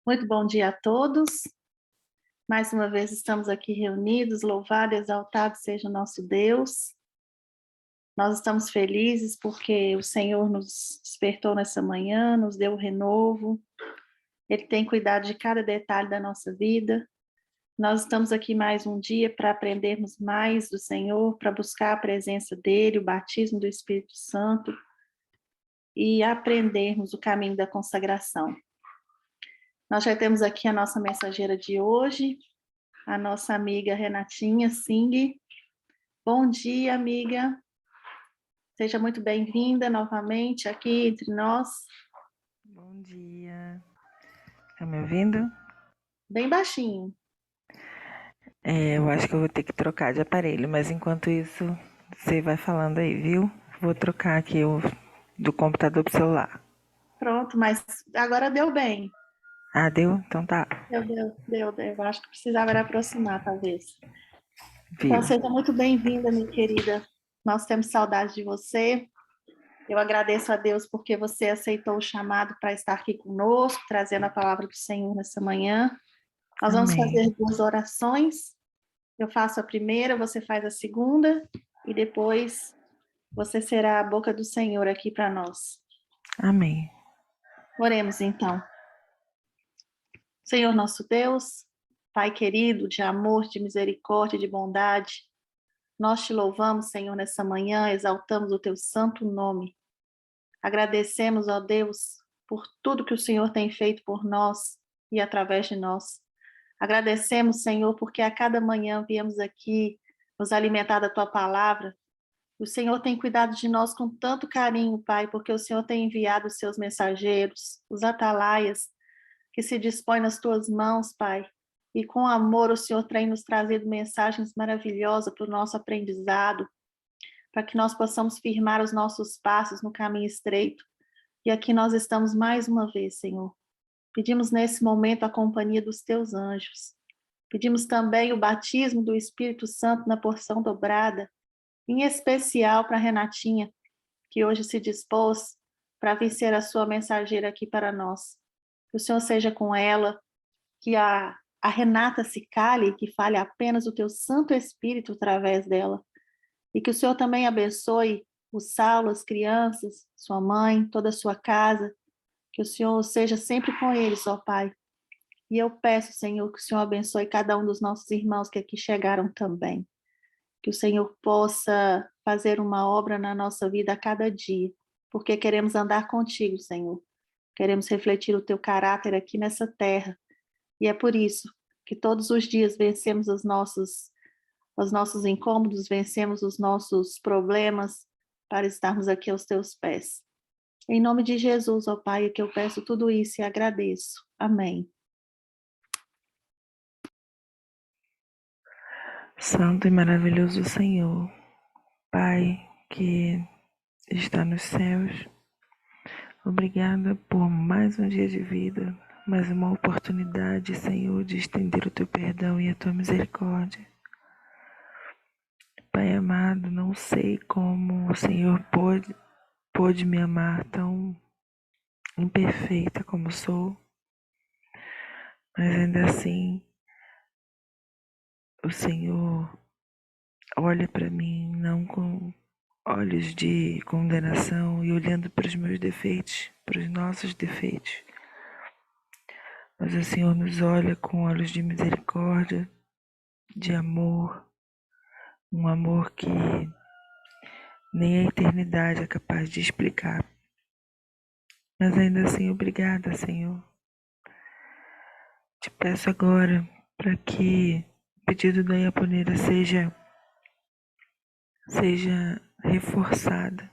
Muito bom dia a todos. Mais uma vez estamos aqui reunidos, louvado e exaltado seja o nosso Deus. Nós estamos felizes porque o Senhor nos despertou nessa manhã, nos deu o renovo. Ele tem cuidado de cada detalhe da nossa vida. Nós estamos aqui mais um dia para aprendermos mais do Senhor, para buscar a presença dele, o batismo do Espírito Santo e aprendermos o caminho da consagração. Nós já temos aqui a nossa mensageira de hoje, a nossa amiga Renatinha Singh. Bom dia, amiga. Seja muito bem-vinda novamente aqui entre nós. Bom dia. Tá me ouvindo? Bem baixinho. Eu acho que eu vou ter que trocar de aparelho, mas enquanto isso, você vai falando aí, viu? Vou trocar aqui do computador pro celular. Pronto, mas agora deu bem. Ah, deu? Então tá. Deu. Eu acho que precisava era aproximar, talvez. Então, Viu? seja muito bem-vinda, minha querida. Nós temos saudade de você. Eu agradeço a Deus porque você aceitou o chamado para estar aqui conosco, trazendo a palavra do Senhor nessa manhã. Nós vamos Amém. fazer 2 orações. Eu faço a primeira, você faz a segunda, e depois você será a boca do Senhor aqui para nós. Amém. Oremos então. Senhor nosso Deus, Pai querido, de amor, de misericórdia, de bondade, nós te louvamos, Senhor, nessa manhã, exaltamos o teu santo nome. Agradecemos, ó Deus, por tudo que o Senhor tem feito por nós e através de nós. Agradecemos, Senhor, porque a cada manhã viemos aqui nos alimentar da tua palavra. O Senhor tem cuidado de nós com tanto carinho, Pai, porque o Senhor tem enviado os seus mensageiros, os atalaias, que se dispõem nas tuas mãos, Pai. E com amor o Senhor tem nos trazido mensagens maravilhosas para o nosso aprendizado, para que nós possamos firmar os nossos passos no caminho estreito. E aqui nós estamos mais uma vez, Senhor. Pedimos nesse momento a companhia dos teus anjos. Pedimos também o batismo do Espírito Santo na porção dobrada, em especial para Renatinha, que hoje se dispôs para vir ser a sua mensageira aqui para nós. Que o Senhor seja com ela, que a Renata se cale, que fale apenas o teu Santo Espírito através dela. E que o Senhor também abençoe o Saulo, as crianças, sua mãe, toda a sua casa. Que o Senhor seja sempre com eles, ó Pai. E eu peço, Senhor, que o Senhor abençoe cada um dos nossos irmãos que aqui chegaram também. Que o Senhor possa fazer uma obra na nossa vida a cada dia, porque queremos andar contigo, Senhor. Queremos refletir o teu caráter aqui nessa terra. E é por isso que todos os dias vencemos os nossos incômodos, vencemos os nossos problemas para estarmos aqui aos teus pés. Em nome de Jesus, ó Pai, é que eu peço tudo isso e agradeço. Amém. Santo e maravilhoso Senhor, Pai que está nos céus, obrigada por mais um dia de vida, mais uma oportunidade, Senhor, de estender o teu perdão e a tua misericórdia. Pai amado, não sei como o Senhor pôde me amar tão imperfeita como sou, mas ainda assim o Senhor olha para mim não com olhos de condenação e olhando para os meus defeitos, para os nossos defeitos, mas o Senhor nos olha com olhos de misericórdia, de amor, um amor que nem a eternidade é capaz de explicar. Mas ainda assim, obrigada, Senhor. Te peço agora para que o pedido da Iaponeira seja reforçado.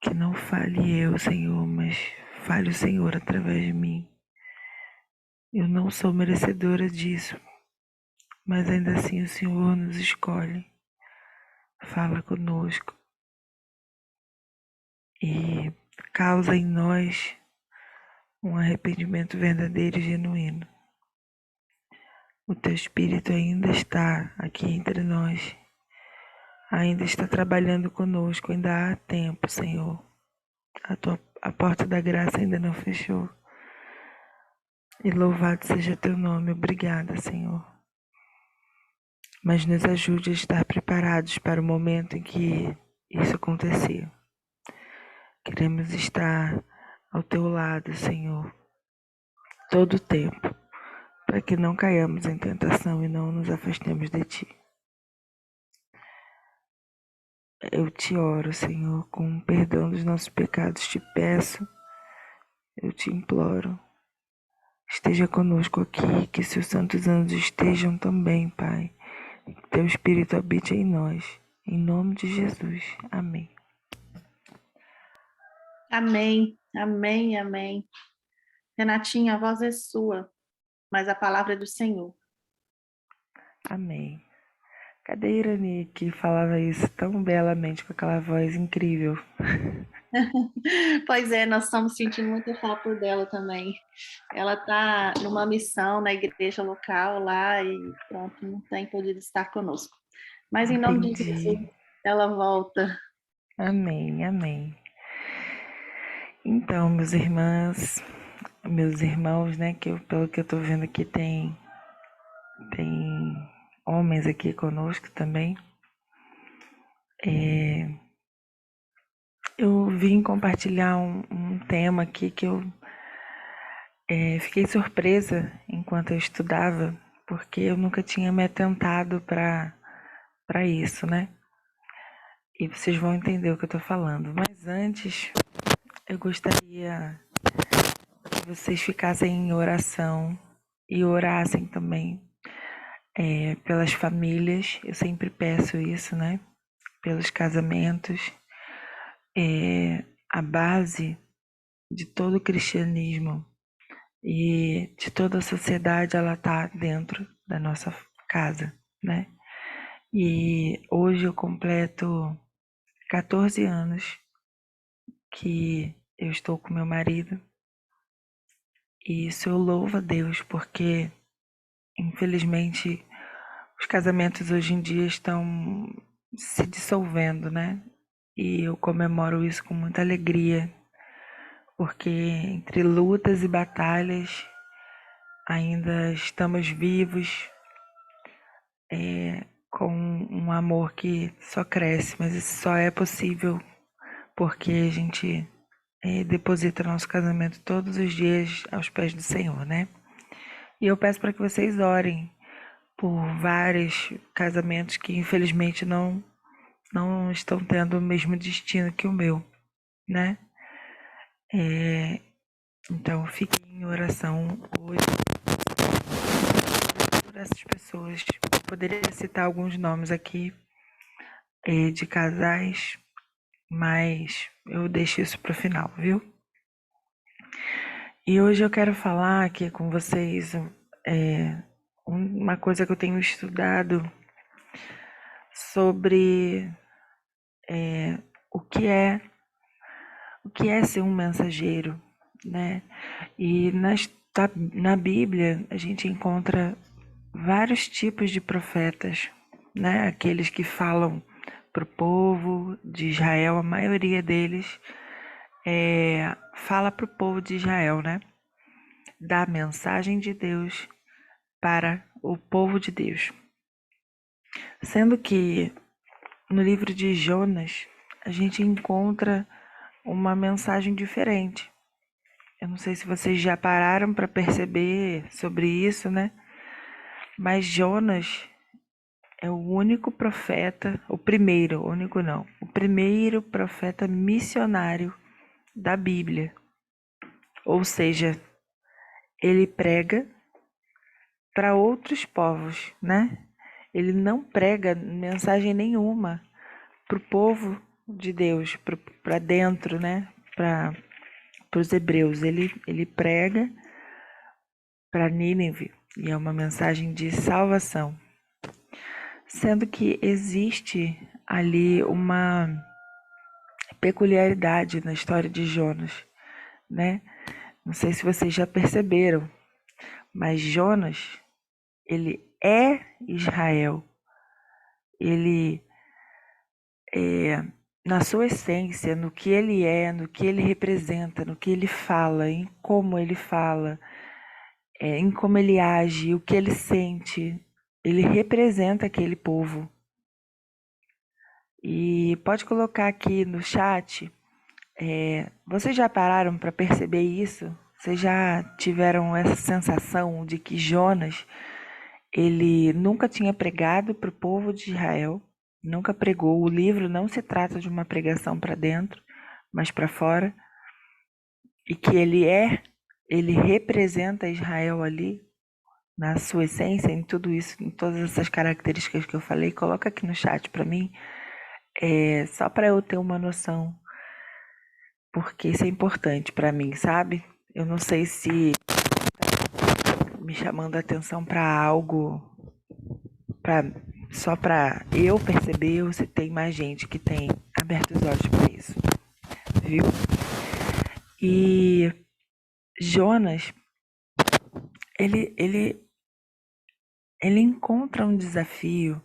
Que não fale eu, Senhor, mas fale o Senhor através de mim. Eu não sou merecedora disso, mas ainda assim o Senhor nos escolhe. Fala conosco e causa em nós um arrependimento verdadeiro e genuíno. O teu Espírito ainda está aqui entre nós, ainda está trabalhando conosco, ainda há tempo, Senhor. A porta da graça ainda não fechou. E louvado seja teu nome. Obrigada, Senhor. Mas nos ajude a estar preparados para o momento em que isso acontecer. Queremos estar ao teu lado, Senhor, todo o tempo, para que não caiamos em tentação e não nos afastemos de ti. Eu te oro, Senhor, com perdão dos nossos pecados, te peço, eu te imploro. Esteja conosco aqui, que seus santos anjos estejam também, Pai. Que teu Espírito habite em nós. Em nome de Jesus. Amém. Amém, amém, amém. Renatinha, a voz é sua, mas a palavra é do Senhor. Amém. Cadê a Irani que falava isso tão belamente com aquela voz incrível? Pois é, nós estamos sentindo muita falta dela também. Ela está numa missão na igreja local lá e pronto, não tem podido estar conosco. Mas em nome de Jesus, Entendi. ela volta. Amém, amém. Então, meus irmãos, né, pelo que eu tô vendo aqui tem homens aqui conosco também. Eu vim compartilhar um tema aqui que eu fiquei surpresa enquanto eu estudava, porque eu nunca tinha me atentado para isso, né? E vocês vão entender o que eu tô falando. Mas antes, eu gostaria que vocês ficassem em oração e orassem também pelas famílias. Eu sempre peço isso, né? Pelos casamentos. A base de todo o cristianismo e de toda a sociedade, ela está dentro da nossa casa, né? E hoje eu completo 14 anos que eu estou com meu marido, e isso eu louvo a Deus, porque infelizmente os casamentos hoje em dia estão se dissolvendo, né? E eu comemoro isso com muita alegria, porque entre lutas e batalhas ainda estamos vivos, com um amor que só cresce, mas isso só é possível porque a gente deposita nosso casamento todos os dias aos pés do Senhor, né? E eu peço para que vocês orem por vários casamentos que infelizmente não estão tendo o mesmo destino que o meu, né? Então fiquem em oração hoje por essas pessoas. Eu poderia citar alguns nomes aqui de casais, mas eu deixo isso para o final, viu? E hoje eu quero falar aqui com vocês uma coisa que eu tenho estudado sobre o que é ser um mensageiro, né? E na Bíblia a gente encontra vários tipos de profetas, né? Aqueles que falam para o povo de Israel, a maioria deles fala para o povo de Israel, né? Da mensagem de Deus para o povo de Deus. Sendo que no livro de Jonas a gente encontra uma mensagem diferente. Eu não sei se vocês já pararam para perceber sobre isso, né? Mas Jonas é o único profeta, o primeiro profeta missionário da Bíblia. Ou seja, ele prega para outros povos, né? Ele não prega mensagem nenhuma para o povo de Deus, para dentro, né? Para os hebreus. Ele prega para Nínive e é uma mensagem de salvação. Sendo que existe ali uma peculiaridade na história de Jonas, né? Não sei se vocês já perceberam, mas Jonas, ele é Israel. Ele na sua essência, no que ele é, no que ele representa, no que ele fala, em como ele fala, em como ele age, o que ele sente. Ele representa aquele povo. E pode colocar aqui no chat, vocês já pararam para perceber isso? Vocês já tiveram essa sensação de que Jonas, ele nunca tinha pregado para o povo de Israel, nunca pregou. O livro não se trata de uma pregação para dentro, mas para fora. E que ele representa Israel ali, na sua essência, em tudo isso, em todas essas características que eu falei. Coloca aqui no chat para mim, só para eu ter uma noção, porque isso é importante para mim, sabe? Eu não sei se me chamando a atenção para algo, pra, só para eu perceber, ou se tem mais gente que tem aberto os olhos para isso, viu? E Jonas, ele encontra um desafio,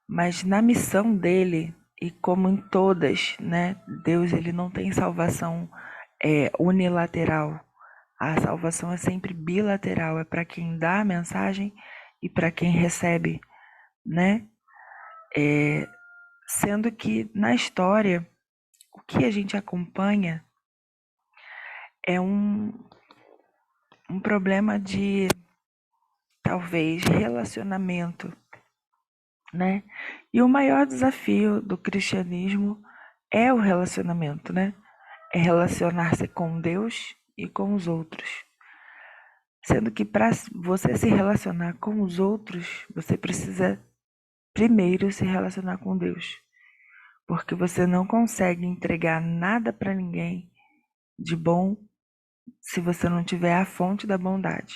mas na missão dele, e como em todas, né, Deus ele não tem salvação unilateral. A salvação é sempre bilateral, é para quem dá a mensagem e para quem recebe, né? Sendo que na história, o que a gente acompanha é um problema de, talvez, relacionamento, né? E o maior desafio do cristianismo é o relacionamento, né? É relacionar-se com Deus e com os outros. Sendo que para você se relacionar com os outros, você precisa primeiro se relacionar com Deus. Porque você não consegue entregar nada para ninguém de bom se você não tiver a fonte da bondade.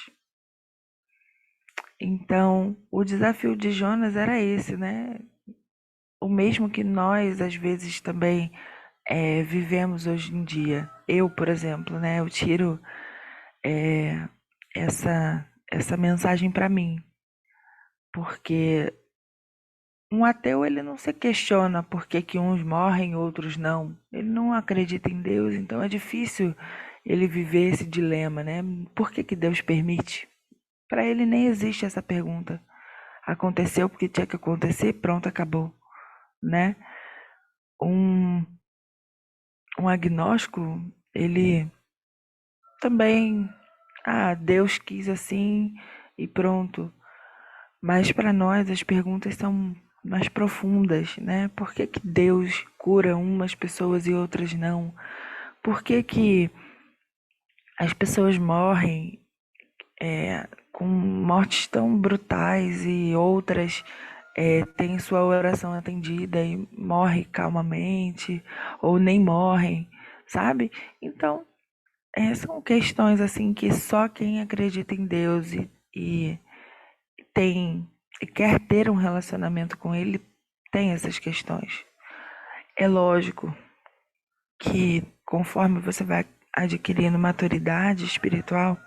Então, o desafio de Jonas era esse, né? O mesmo que nós, às vezes, também vivemos hoje em dia. Eu, por exemplo, né? Eu tiro essa mensagem para mim, porque um ateu ele não se questiona por que uns morrem e outros não. Ele não acredita em Deus, então é difícil ele viver esse dilema, né? Por que Deus permite? Para ele nem existe essa pergunta. Aconteceu porque tinha que acontecer, pronto, acabou, né? Um, um agnóstico, ele também, Deus quis assim e pronto. Mas para nós as perguntas são mais profundas, né? Por que Deus cura umas pessoas e outras não? Por que as pessoas morrem com mortes tão brutais e outras têm sua oração atendida e morrem calmamente ou nem morrem, sabe? Então, são questões assim que só quem acredita em Deus e tem e quer ter um relacionamento com ele tem essas questões. É lógico que conforme você vai adquirindo maturidade espiritual,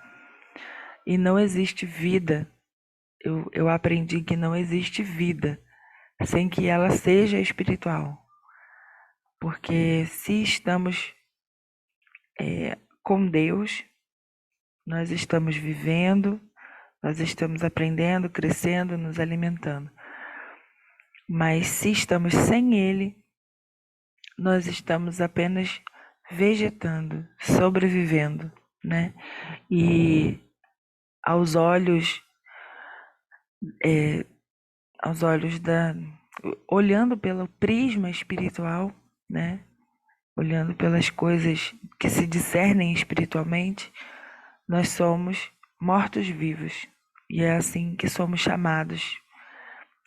e não existe vida, eu aprendi que não existe vida sem que ela seja espiritual. Porque se estamos com Deus, nós estamos vivendo, nós estamos aprendendo, crescendo, nos alimentando. Mas se estamos sem Ele, nós estamos apenas vegetando, sobrevivendo, né? E aos olhos, aos olhos olhando pelo prisma espiritual, né? Olhando pelas coisas que se discernem espiritualmente, nós somos mortos-vivos. E é assim que somos chamados,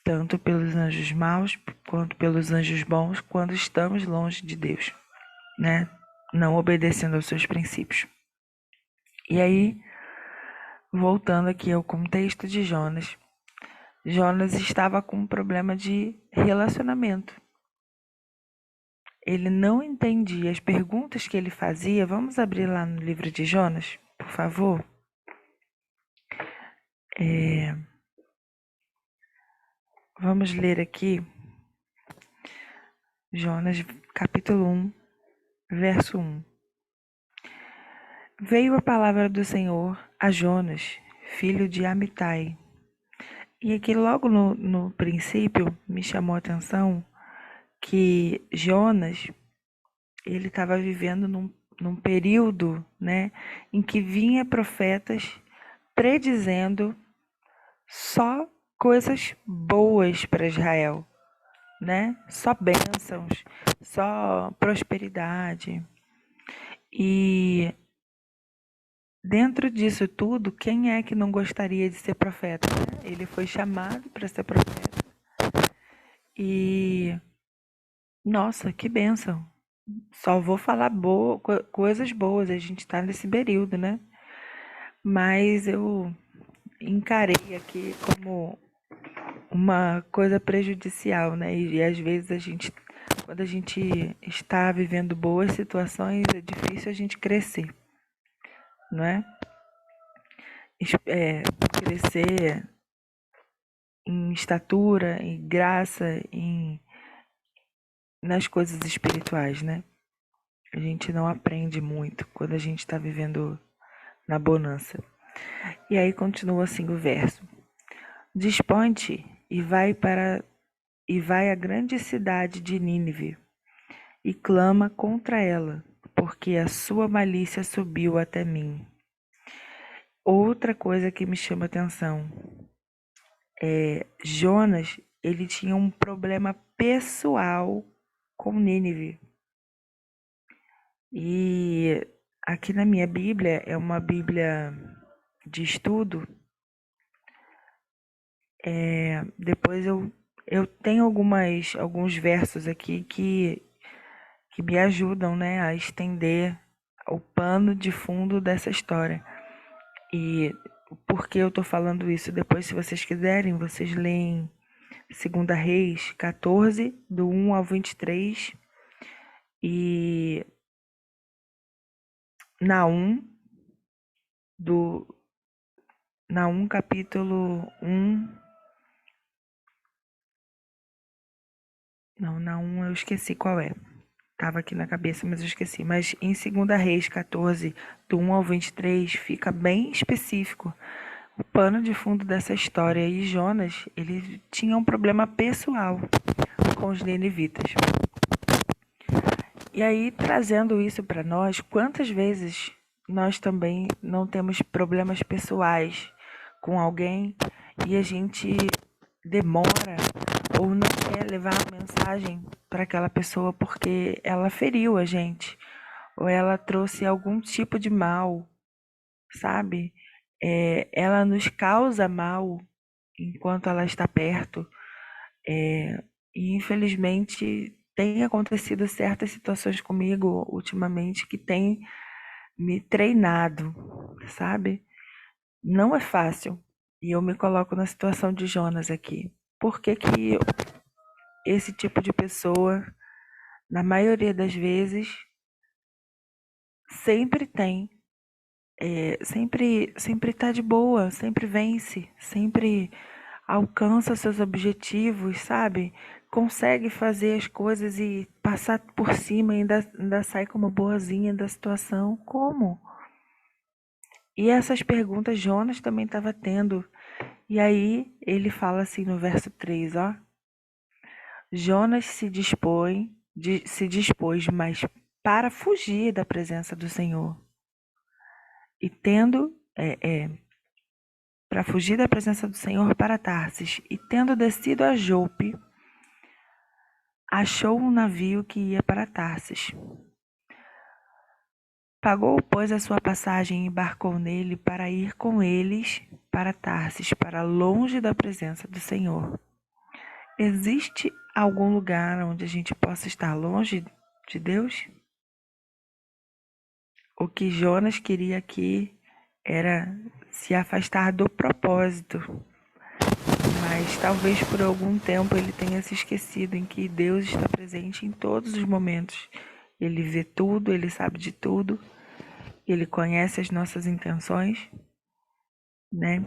tanto pelos anjos maus quanto pelos anjos bons, quando estamos longe de Deus, né? Não obedecendo aos seus princípios. E aí, voltando aqui ao contexto de Jonas, Jonas estava com um problema de relacionamento. Ele não entendia as perguntas que ele fazia. Vamos abrir lá no livro de Jonas, por favor? Vamos ler aqui Jonas capítulo 1, verso 1. Veio a palavra do Senhor a Jonas, filho de Amitai. E aqui logo no princípio me chamou a atenção que Jonas, ele estava vivendo num período, né, em que vinha profetas predizendo só coisas boas para Israel, né? Só bênçãos, só prosperidade. E dentro disso tudo, quem é que não gostaria de ser profeta, né? Ele foi chamado para ser profeta. E nossa, que bênção! Só vou falar coisas boas, a gente está nesse período, né? Mas eu encarei aqui como uma coisa prejudicial, né? E às vezes quando a gente está vivendo boas situações, é difícil a gente crescer, não é? Crescer em estatura, em graça, nas coisas espirituais, né? A gente não aprende muito quando a gente está vivendo na bonança. E aí continua assim o verso: Dispõe-te e vai à grande cidade de Nínive e clama contra ela, porque a sua malícia subiu até mim. Outra coisa que me chama atenção é Jonas, ele tinha um problema pessoal com Nínive. E aqui na minha Bíblia, é uma Bíblia de estudo, depois eu tenho alguns versos aqui que me ajudam, né, a estender o pano de fundo dessa história. E por que eu estou falando isso? Depois, se vocês quiserem, vocês leem 2 Reis 14, do 1 ao 23, e Naum, do Naum capítulo 1. Não, Naum eu esqueci qual é. Tava aqui na cabeça, mas eu esqueci. Mas em 2 Reis 14, do 1 ao 23, fica bem específico o pano de fundo dessa história. E Jonas, ele tinha um problema pessoal com os ninivitas. E aí, trazendo isso para nós, quantas vezes nós também não temos problemas pessoais com alguém e a gente demora ou não quer levar a mensagem para aquela pessoa porque ela feriu a gente ou ela trouxe algum tipo de mal, sabe? Ela nos causa mal enquanto ela está perto. E infelizmente tem acontecido certas situações comigo ultimamente que tem me treinado, sabe? Não é fácil. E eu me coloco na situação de Jonas aqui. Por que que esse tipo de pessoa, na maioria das vezes, sempre tem, sempre tá de boa, sempre vence, sempre alcança seus objetivos, sabe? Consegue fazer as coisas e passar por cima e ainda sai como boazinha da situação. Como? E essas perguntas Jonas também estava tendo. E aí ele fala assim no verso 3, ó. Jonas se dispôs, mas para fugir da presença do Senhor. E tendo, para fugir da presença do Senhor para Tarsis, e tendo descido a Jope, achou um navio que ia para Tarsis. Pagou, pois, a sua passagem e embarcou nele para ir com eles para Tarsis, para longe da presença do Senhor. Existe algum lugar onde a gente possa estar longe de Deus? O que Jonas queria aqui era se afastar do propósito, mas talvez por algum tempo ele tenha se esquecido em que Deus está presente em todos os momentos. Ele vê tudo, ele sabe de tudo, ele conhece as nossas intenções, né?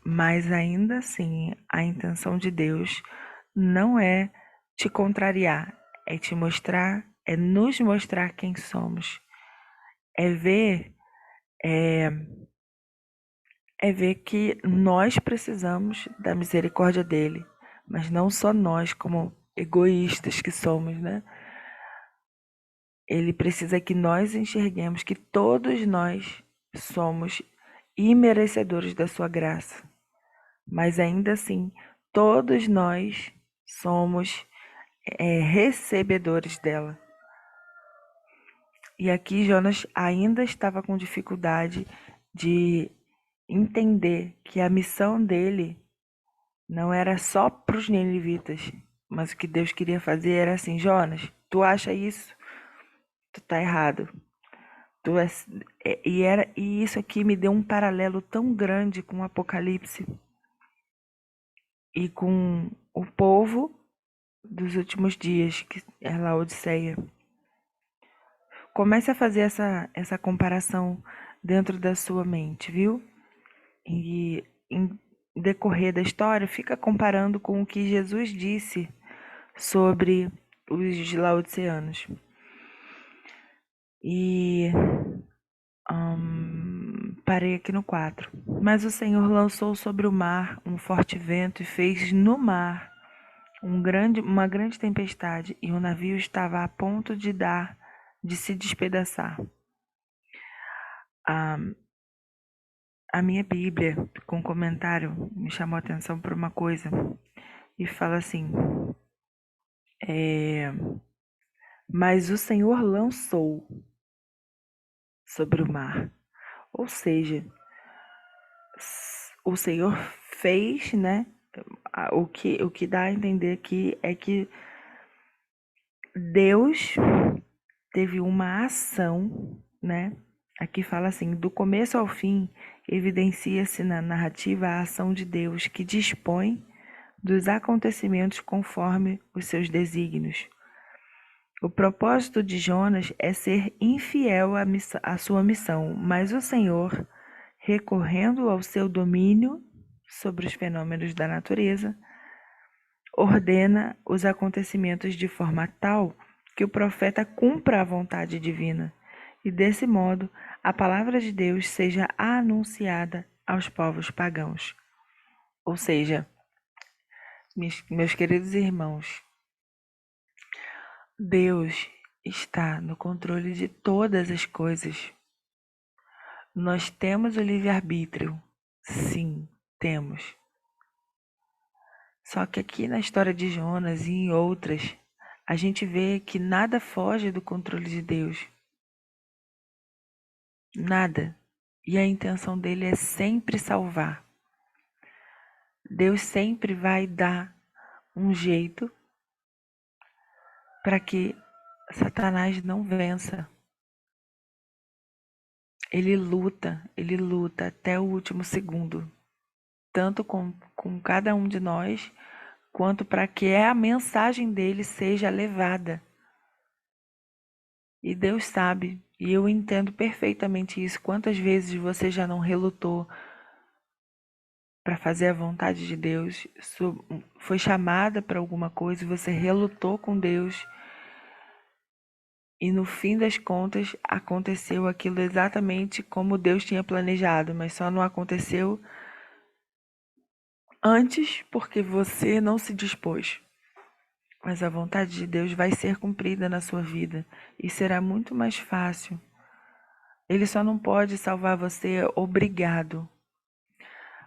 Mas ainda assim, a intenção de Deus não é te contrariar, é te mostrar, é nos mostrar quem somos, é ver é, é ver que nós precisamos da misericórdia dele, mas não só nós, como egoístas que somos, né? Ele precisa que nós enxerguemos que todos nós somos imerecedores da sua graça, mas ainda assim, todos nós somos recebedores dela. E aqui Jonas ainda estava com dificuldade de entender que a missão dele não era só para os ninivitas, mas o que Deus queria fazer era assim: Jonas, tu acha isso? Tu tá errado. Tu é, e isso aqui me deu um paralelo tão grande com o Apocalipse e com o povo dos últimos dias, que é Laodiceia. Comece a fazer essa comparação dentro da sua mente, viu? E em decorrer da história, fica comparando com o que Jesus disse sobre os laodiceanos. E parei aqui no 4. Mas o Senhor lançou sobre o mar um forte vento e fez no mar uma grande tempestade, e o navio estava a ponto de se despedaçar. A minha Bíblia, com comentário, me chamou a atenção por uma coisa, e fala assim: mas o Senhor lançou sobre o mar. Ou seja, o Senhor fez, né? O que dá a entender aqui é que Deus teve uma ação, né? Aqui fala assim: do começo ao fim, evidencia-se na narrativa a ação de Deus que dispõe dos acontecimentos conforme os seus desígnios. O propósito de Jonas é ser infiel à sua missão, mas o Senhor, recorrendo ao seu domínio sobre os fenômenos da natureza, ordena os acontecimentos de forma tal que o profeta cumpra a vontade divina e, desse modo, a palavra de Deus seja anunciada aos povos pagãos. Ou seja, meus queridos irmãos, Deus está no controle de todas as coisas. Nós temos o livre-arbítrio. Sim, temos. Só que aqui na história de Jonas e em outras, a gente vê que nada foge do controle de Deus. Nada. E a intenção dele é sempre salvar. Deus sempre vai dar um jeito para que Satanás não vença. Ele luta até o último segundo. Tanto com cada um de nós, quanto para que a mensagem dele seja levada. E Deus sabe, e eu entendo perfeitamente isso. Quantas vezes você já não relutou para fazer a vontade de Deus? Foi chamada para alguma coisa e você relutou com Deus. E no fim das contas, aconteceu aquilo exatamente como Deus tinha planejado, mas só não aconteceu antes porque você não se dispôs. Mas a vontade de Deus vai ser cumprida na sua vida e será muito mais fácil. Ele só não pode salvar você obrigado.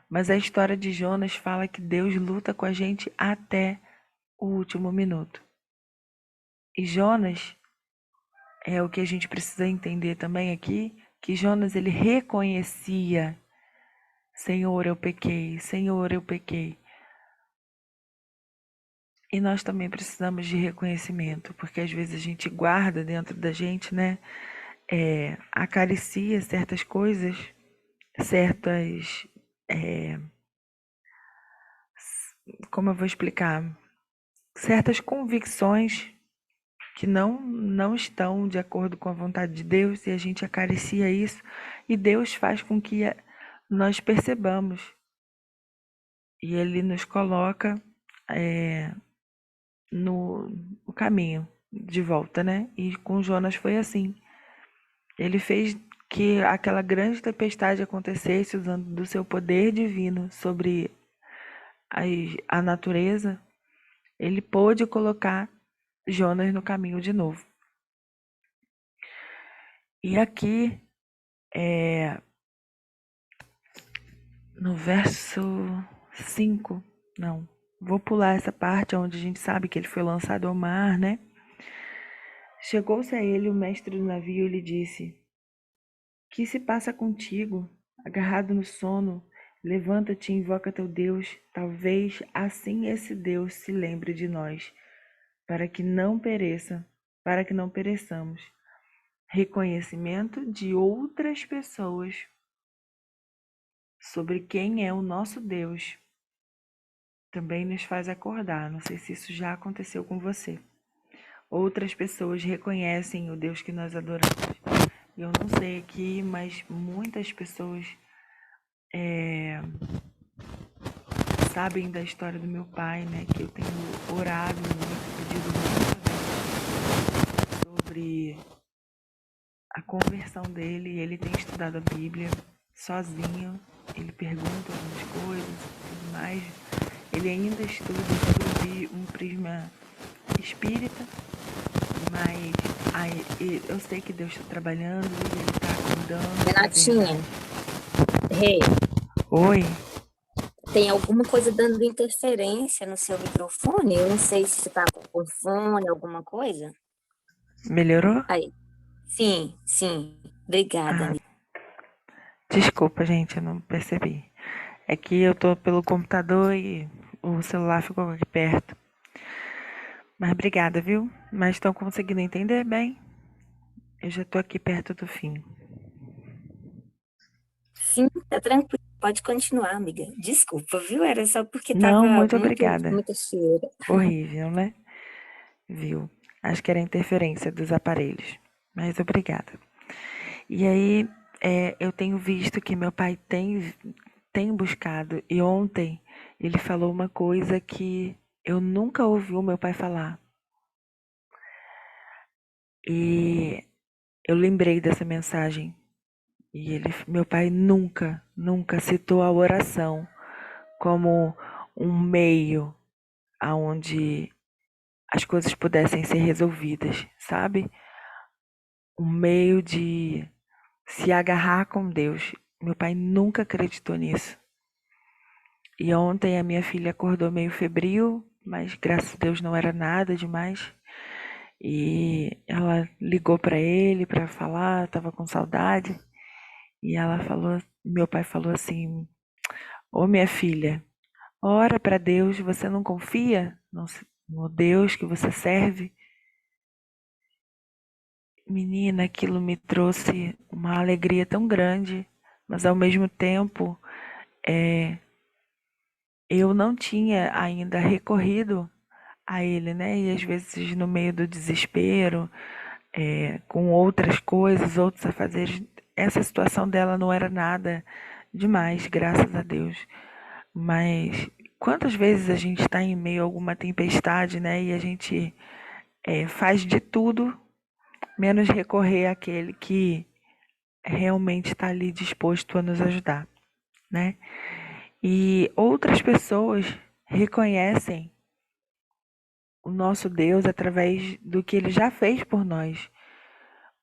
Mas a história de Jonas fala que Deus luta com a gente até o último minuto. E Jonas é o que a gente precisa entender também aqui, que Jonas ele reconhecia: Senhor, eu pequei, Senhor, eu pequei. E nós também precisamos de reconhecimento, porque às vezes a gente guarda dentro da gente, né? Acaricia certas coisas, certas. Como eu vou explicar? Certas convicções que não estão de acordo com a vontade de Deus, e a gente acaricia isso, e Deus faz com que nós percebamos. E Ele nos coloca no caminho de volta, né? E com Jonas foi assim. Ele fez que aquela grande tempestade acontecesse usando do seu poder divino sobre a natureza, ele pôde colocar Jonas no caminho de novo. E aqui, no verso 5, não, vou pular essa parte onde a gente sabe que ele foi lançado ao mar, né? Chegou-se a ele o mestre do navio e lhe disse: Que se passa contigo? Agarrado no sono, levanta-te e invoca teu Deus. Talvez assim esse Deus se lembre de nós, para que não pereçamos. Reconhecimento de outras pessoas sobre quem é o nosso Deus também nos faz acordar. Não sei se isso já aconteceu com você. Outras pessoas reconhecem o Deus que nós adoramos. Eu não sei aqui, mas muitas pessoas sabem da história do meu pai, né? Que eu tenho orado muito, pedido muito sobre a conversão dele. E ele tem estudado a Bíblia sozinho. Ele pergunta algumas coisas e tudo mais. Ele ainda estuda sobre um prisma espírita, mas eu sei que Deus está trabalhando e ele está acordando. Renatinha, Rei, Oi, tem alguma coisa dando interferência no seu microfone? Eu não sei se você tá com fone, alguma coisa. melhorou? Aí. Sim. Obrigada, amiga. Desculpa, gente, eu não percebi. É que eu tô pelo computador e o celular ficou aqui perto. Mas obrigada, viu? Mas estão conseguindo entender bem? Eu já tô aqui perto do fim. Sim, tá tranquilo. Pode continuar, amiga. Desculpa, viu? Era só porque Não, tava muito obrigada. muito cheira. Horrível, né? Viu? Acho que era a interferência dos aparelhos. Mas obrigada. E aí, eu tenho visto que meu pai tem buscado. E ontem ele falou uma coisa que eu nunca ouvi o meu pai falar. E eu lembrei dessa mensagem. E meu pai nunca citou a oração como um meio aonde as coisas pudessem ser resolvidas, sabe? Um meio de se agarrar com Deus. Meu pai nunca acreditou nisso. E ontem a minha filha acordou meio febril, mas graças a Deus não era nada demais. E ela ligou para ele para falar, estava com saudade. E meu pai falou assim: "Ô minha filha, ora para Deus, você não confia no Deus que você serve?" Menina, aquilo me trouxe uma alegria tão grande, mas ao mesmo tempo, eu não tinha ainda recorrido a ele, né? E às vezes no meio do desespero, com outras coisas, outros afazeres, essa situação dela não era nada demais, graças a Deus. Mas quantas vezes a gente está em meio a alguma tempestade, né? E a gente faz de tudo menos recorrer àquele que realmente está ali disposto a nos ajudar, né? E outras pessoas reconhecem o nosso Deus através do que ele já fez por nós,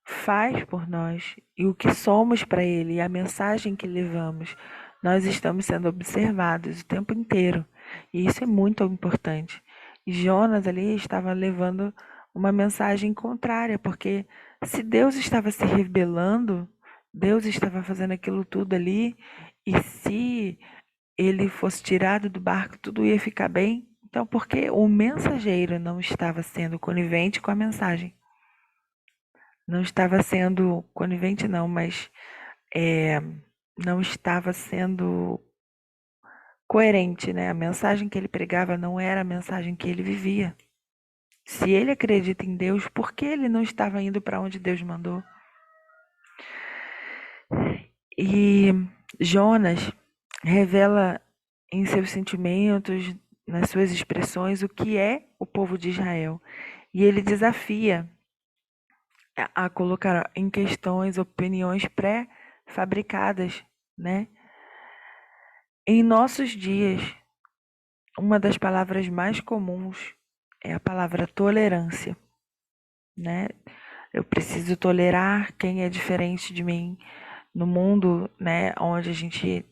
faz por nós e o que somos para ele e a mensagem que levamos. Nós estamos sendo observados o tempo inteiro e isso é muito importante. E Jonas ali estava levando uma mensagem contrária, porque se Deus estava se rebelando, Deus estava fazendo aquilo tudo ali, e se ele fosse tirado do barco, tudo ia ficar bem. Então, porque o mensageiro não estava sendo conivente com a mensagem. Não estava sendo conivente, não, mas não estava sendo coerente, né? A mensagem que ele pregava não era a mensagem que ele vivia. Se ele acredita em Deus, por que ele não estava indo para onde Deus mandou? E Jonas revela em seus sentimentos, nas suas expressões, o que é o povo de Israel. E ele desafia a colocar em questões opiniões pré-fabricadas, né? Em nossos dias, uma das palavras mais comuns é a palavra tolerância, né? Eu preciso tolerar quem é diferente de mim no mundo, né, onde a gente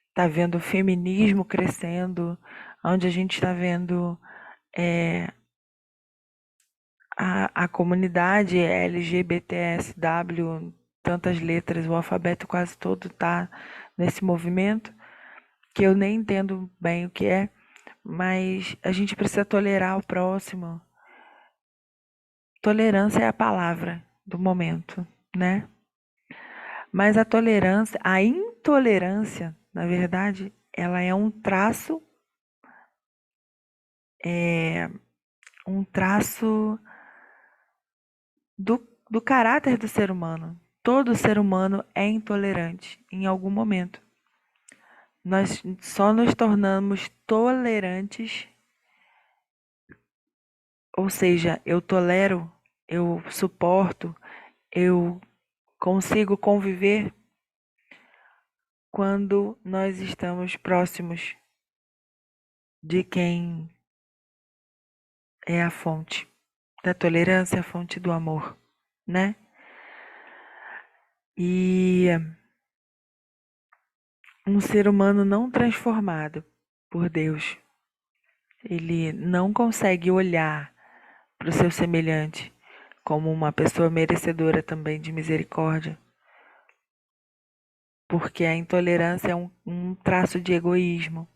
está vendo o feminismo crescendo, onde a gente está vendo a comunidade LGBTSW, tantas letras, o alfabeto quase todo está nesse movimento, que eu nem entendo bem o que é, mas a gente precisa tolerar o próximo. Tolerância é a palavra do momento, né? Mas a tolerância, a intolerância, na verdade, ela é é um traço do caráter do ser humano. Todo ser humano é intolerante em algum momento. Nós só nos tornamos tolerantes, ou seja, eu tolero, eu suporto, eu consigo conviver quando nós estamos próximos de quem é a fonte da tolerância, a fonte do amor, né? E um ser humano não transformado por Deus, ele não consegue olhar para o seu semelhante como uma pessoa merecedora também de misericórdia, porque a intolerância é um traço de egoísmo.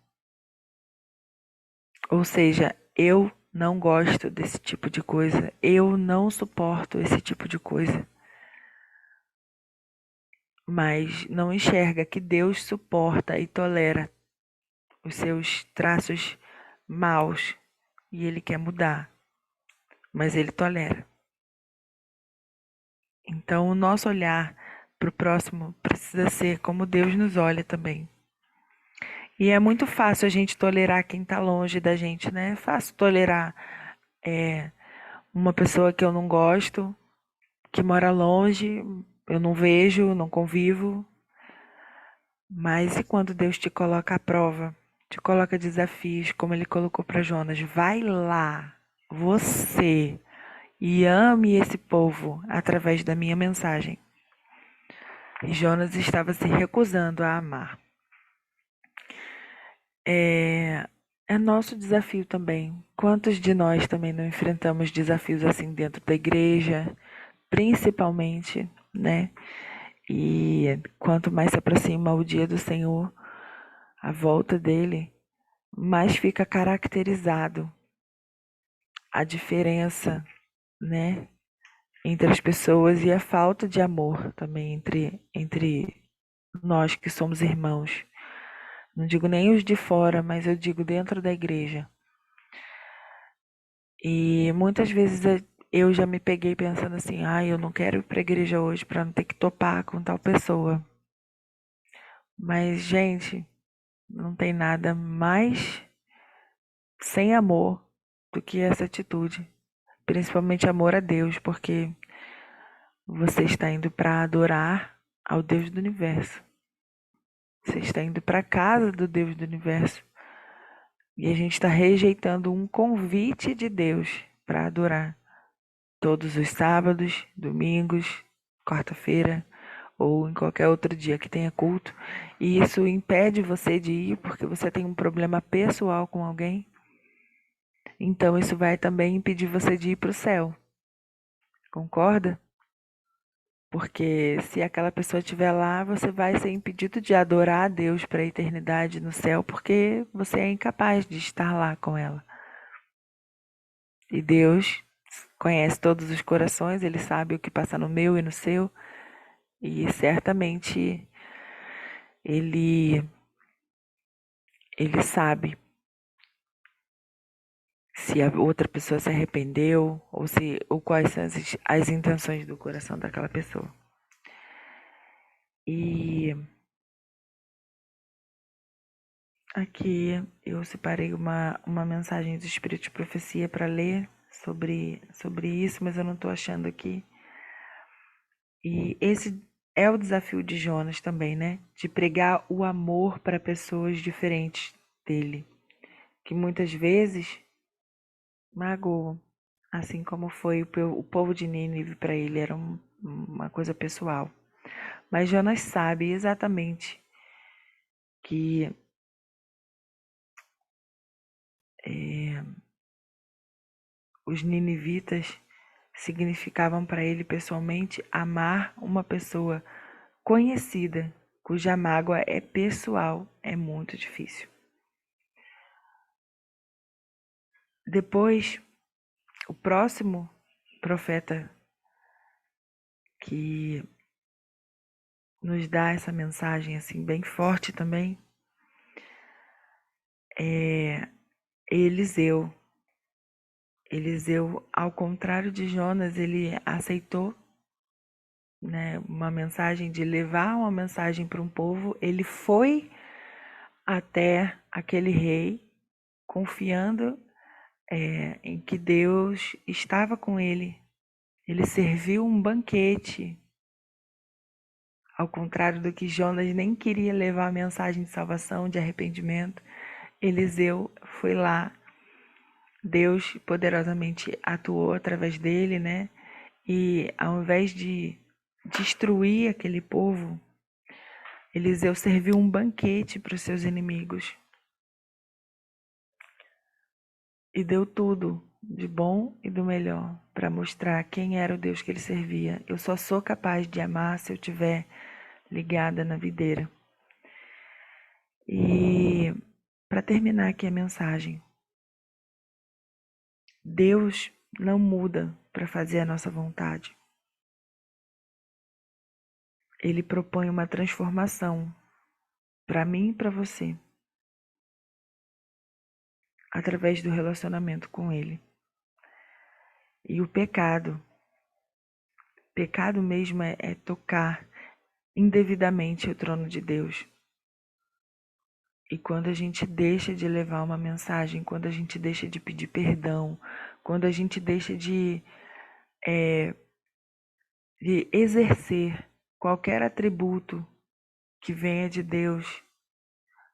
Ou seja, eu não gosto desse tipo de coisa, eu não suporto esse tipo de coisa. Mas não enxerga que Deus suporta e tolera os seus traços maus e ele quer mudar, mas ele tolera. Então, o nosso olhar para o próximo precisa ser como Deus nos olha também. E é muito fácil a gente tolerar quem está longe da gente, né? É fácil tolerar uma pessoa que eu não gosto, que mora longe, eu não vejo, não convivo. Mas e quando Deus te coloca à prova, te coloca desafios, como ele colocou para Jonas? Vai lá, você, e ame esse povo através da minha mensagem. E Jonas estava se recusando a amar. É nosso desafio também. Quantos de nós também não enfrentamos desafios assim dentro da igreja, principalmente, né? E quanto mais se aproxima o dia do Senhor, a volta dele, mais fica caracterizado a diferença, né, entre as pessoas e a falta de amor também entre nós que somos irmãos. Não digo nem os de fora, mas eu digo dentro da igreja. E muitas vezes eu já me peguei pensando assim, eu não quero ir para a igreja hoje para não ter que topar com tal pessoa. Mas, gente, não tem nada mais sem amor do que essa atitude. Principalmente amor a Deus, porque você está indo para adorar ao Deus do universo. Você está indo para a casa do Deus do universo. E a gente está rejeitando um convite de Deus para adorar todos os sábados, domingos, quarta-feira ou em qualquer outro dia que tenha culto. E isso impede você de ir porque você tem um problema pessoal com alguém. Então isso vai também impedir você de ir para o céu. Concorda? Porque se aquela pessoa estiver lá, você vai ser impedido de adorar a Deus para a eternidade no céu, porque você é incapaz de estar lá com ela. E Deus conhece todos os corações, Ele sabe o que passa no meu e no seu, e certamente Ele sabe se a outra pessoa se arrependeu ou quais são as intenções do coração daquela pessoa. E aqui eu separei uma mensagem do Espírito de Profecia para ler sobre isso, mas eu não estou achando aqui. E esse é o desafio de Jonas também, né? De pregar o amor para pessoas diferentes dele, que muitas vezes magoam, assim como foi o povo de Nínive para ele, era uma coisa pessoal. Mas Jonas sabe exatamente que os ninivitas significavam para ele pessoalmente amar uma pessoa conhecida, cuja mágoa é pessoal, é muito difícil. Depois, o próximo profeta que nos dá essa mensagem assim bem forte também é Eliseu. Eliseu, ao contrário de Jonas, ele aceitou, né, uma mensagem de levar uma mensagem para um povo. Ele foi até aquele rei, confiando em que Deus estava com ele. Ele serviu um banquete, ao contrário do que Jonas nem queria levar a mensagem de salvação, de arrependimento. Eliseu foi lá, Deus poderosamente atuou através dele, né? E ao invés de destruir aquele povo, Eliseu serviu um banquete para os seus inimigos e deu tudo de bom e do melhor para mostrar quem era o Deus que ele servia. Eu só sou capaz de amar se eu estiver ligada na videira. E para terminar aqui a mensagem, Deus não muda para fazer a nossa vontade. Ele propõe uma transformação para mim e para você, através do relacionamento com Ele. E o pecado mesmo é tocar indevidamente o trono de Deus. E quando a gente deixa de levar uma mensagem, quando a gente deixa de pedir perdão, quando a gente deixa de exercer qualquer atributo que venha de Deus,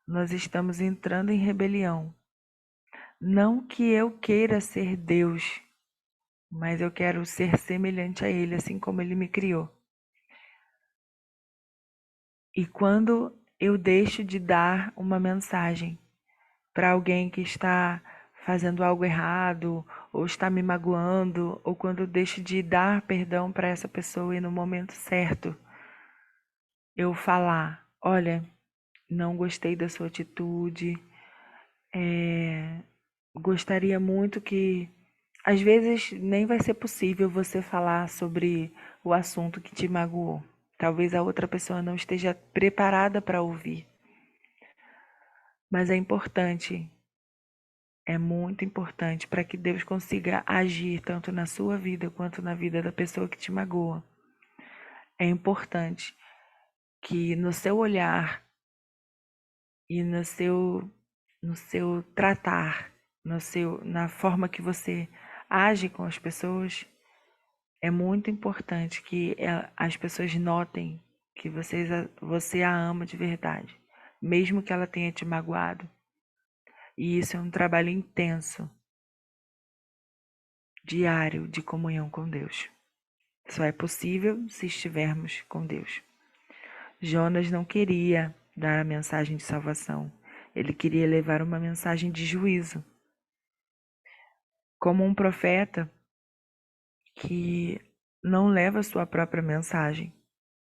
nós estamos entrando em rebelião. Não que eu queira ser Deus, mas eu quero ser semelhante a Ele, assim como Ele me criou. E quando eu deixo de dar uma mensagem para alguém que está fazendo algo errado, ou está me magoando, ou quando eu deixo de dar perdão para essa pessoa e no momento certo eu falar: olha, não gostei da sua atitude, gostaria muito que. Às vezes nem vai ser possível você falar sobre o assunto que te magoou. Talvez a outra pessoa não esteja preparada para ouvir. Mas é importante, é muito importante para que Deus consiga agir tanto na sua vida quanto na vida da pessoa que te magoa. É importante que no seu olhar e no seu tratar, na forma que você age com as pessoas, é muito importante que as pessoas notem que você a ama de verdade, mesmo que ela tenha te magoado. E isso é um trabalho intenso, diário de comunhão com Deus. Só é possível se estivermos com Deus. Jonas não queria dar a mensagem de salvação. Ele queria levar uma mensagem de juízo. Como um profeta que não leva a sua própria mensagem.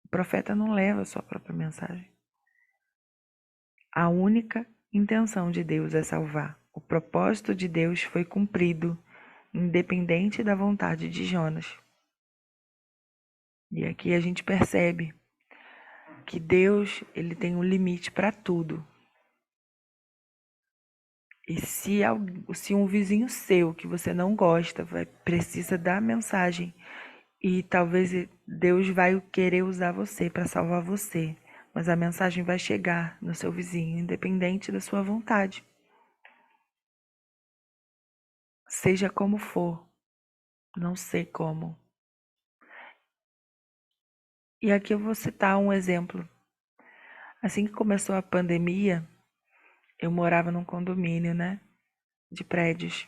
O profeta não leva a sua própria mensagem. A única intenção de Deus é salvar. O propósito de Deus foi cumprido, independente da vontade de Jonas. E aqui a gente percebe que Deus, ele tem um limite para tudo. E se um vizinho seu que você não gosta precisa dar mensagem, e talvez Deus vai querer usar você para salvar você, mas a mensagem vai chegar no seu vizinho, independente da sua vontade. Seja como for, não sei como. E aqui eu vou citar um exemplo. Assim que começou a pandemia, eu morava num condomínio, né, de prédios.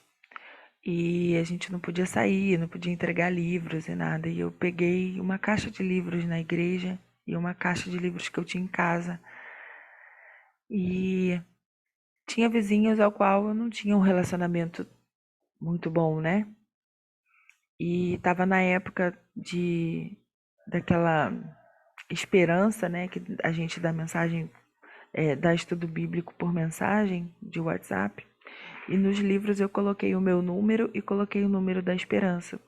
E a gente não podia sair, não podia entregar livros e nada. E eu peguei uma caixa de livros na igreja e uma caixa de livros que eu tinha em casa. E tinha vizinhos ao qual eu não tinha um relacionamento muito bom, né? E estava na época daquela esperança, né, que a gente dá mensagem, dá estudo bíblico por mensagem de WhatsApp. E nos livros eu coloquei o meu número e coloquei o número da esperança.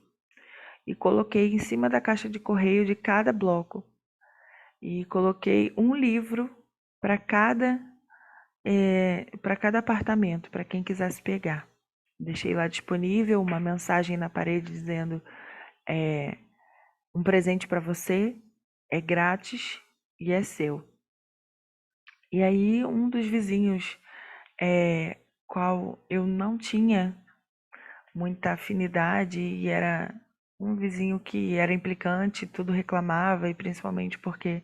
E coloquei em cima da caixa de correio de cada bloco. E coloquei um livro para cada apartamento, para quem quisesse pegar. Deixei lá disponível uma mensagem na parede dizendo um presente para você, é grátis e é seu. E aí um dos vizinhos, qual eu não tinha muita afinidade e era um vizinho que era implicante, tudo reclamava, e principalmente porque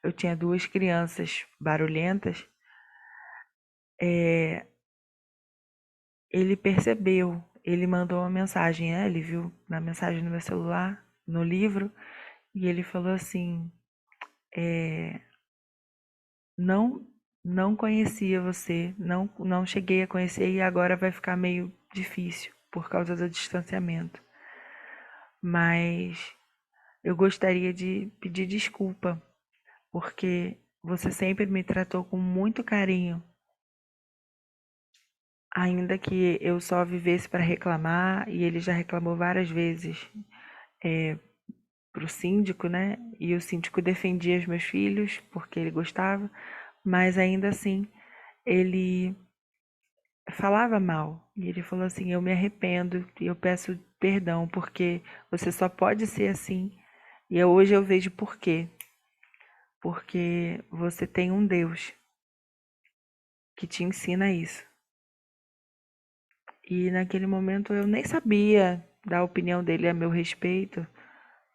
eu tinha 2 crianças barulhentas, ele percebeu, ele mandou uma mensagem, né? Ele viu na mensagem no meu celular, no livro, e ele falou assim, não não conhecia você, não cheguei a conhecer e agora vai ficar meio difícil por causa do distanciamento. Mas eu gostaria de pedir desculpa, porque você sempre me tratou com muito carinho, ainda que eu só vivesse para reclamar, e ele já reclamou várias vezes para o síndico, né? E o síndico defendia os meus filhos porque ele gostava, mas ainda assim ele falava mal. E ele falou assim: eu me arrependo e eu peço perdão porque você só pode ser assim. E hoje eu vejo por quê. Porque você tem um Deus que te ensina isso. E naquele momento eu nem sabia da opinião dele a meu respeito,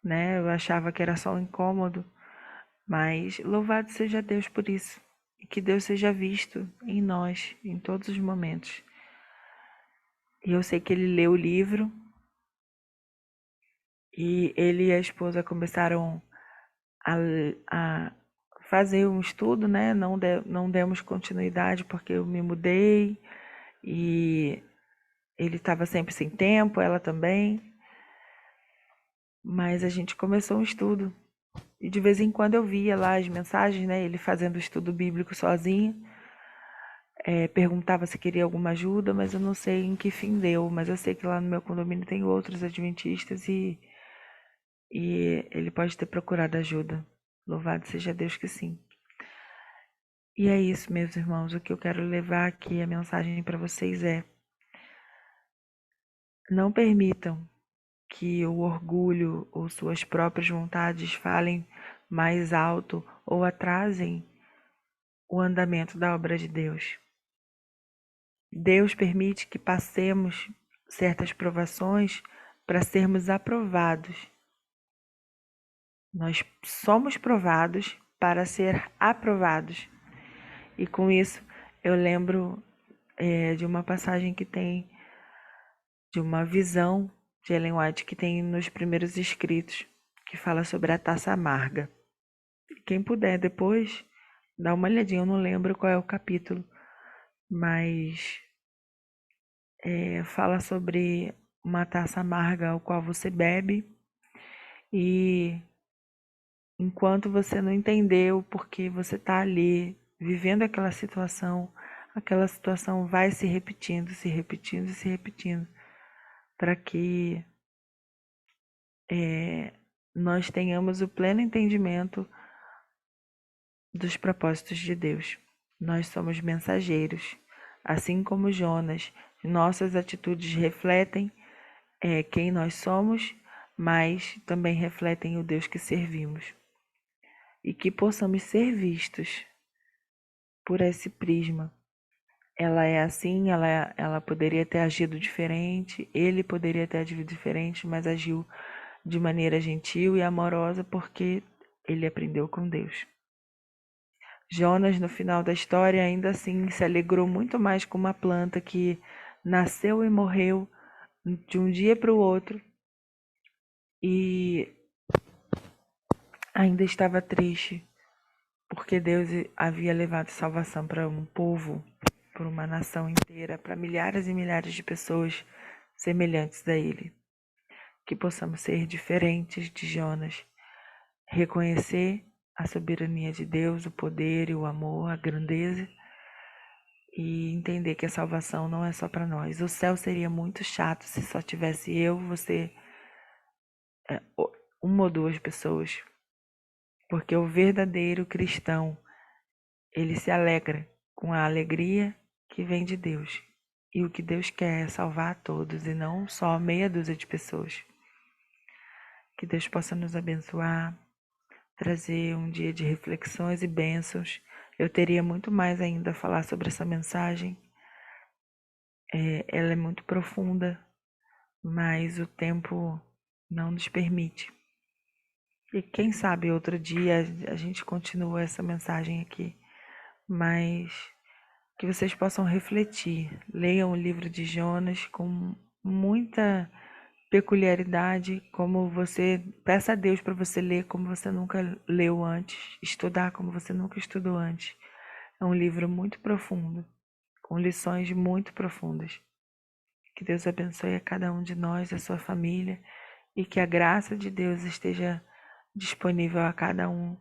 né? Eu achava que era só um incômodo, mas louvado seja Deus por isso. E que Deus seja visto em nós, em todos os momentos. E eu sei que ele leu o livro e ele e a esposa começaram a fazer um estudo, né? Não demos continuidade porque eu me mudei e ele estava sempre sem tempo, ela também. Mas a gente começou um estudo. E de vez em quando eu via lá as mensagens, né? Ele fazendo o estudo bíblico sozinho. Perguntava se queria alguma ajuda, mas eu não sei em que fim deu. Mas eu sei que lá no meu condomínio tem outros adventistas e ele pode ter procurado ajuda. Louvado seja Deus que sim. E é isso, meus irmãos. O que eu quero levar aqui, a mensagem para vocês é: não permitam que o orgulho ou suas próprias vontades falem mais alto ou atrasem o andamento da obra de Deus. Deus permite que passemos certas provações para sermos aprovados. Nós somos provados para ser aprovados. E com isso eu lembro de uma passagem que tem, de uma visão de Ellen White que tem nos primeiros escritos, que fala sobre a taça amarga. Quem puder depois, dá uma olhadinha, eu não lembro qual é o capítulo, mas fala sobre uma taça amarga ao qual você bebe e enquanto você não entender o porquê você está ali vivendo aquela situação vai se repetindo, se repetindo, se repetindo, para que nós tenhamos o pleno entendimento dos propósitos de Deus. Nós somos mensageiros, assim como Jonas. Nossas atitudes refletem quem nós somos, mas também refletem o Deus que servimos. E que possamos ser vistos por esse prisma. Ela é assim, ela poderia ter agido diferente, ele poderia ter agido diferente, mas agiu de maneira gentil e amorosa porque ele aprendeu com Deus. Jonas, no final da história, ainda assim se alegrou muito mais com uma planta que nasceu e morreu de um dia para o outro e ainda estava triste porque Deus havia levado salvação para um povo, para uma nação inteira, para milhares e milhares de pessoas semelhantes a ele. Que possamos ser diferentes de Jonas, reconhecer a soberania de Deus, o poder e o amor, a grandeza, e entender que a salvação não é só para nós. O céu seria muito chato se só tivesse eu, você, uma ou duas pessoas, porque o verdadeiro cristão, ele se alegra com a alegria que vem de Deus. E o que Deus quer é salvar a todos e não só meia dúzia de pessoas. Que Deus possa nos abençoar, trazer um dia de reflexões e bênçãos. Eu teria muito mais ainda a falar sobre essa mensagem. Ela é muito profunda, mas o tempo não nos permite. E quem sabe outro dia a gente continua essa mensagem aqui, mas que vocês possam refletir. Leiam o livro de Jonas com muita peculiaridade, como você peça a Deus para você ler como você nunca leu antes, estudar como você nunca estudou antes. É um livro muito profundo, com lições muito profundas. Que Deus abençoe a cada um de nós, a sua família, e que a graça de Deus esteja disponível a cada um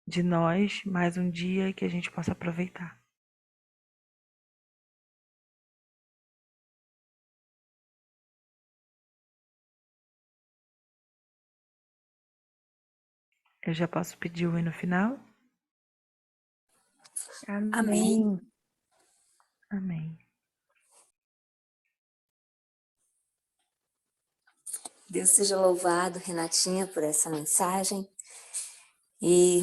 de nós mais um dia que a gente possa aproveitar. Eu já posso pedir o hino final? Amém. Amém. Deus seja louvado, Renatinha, por essa mensagem. E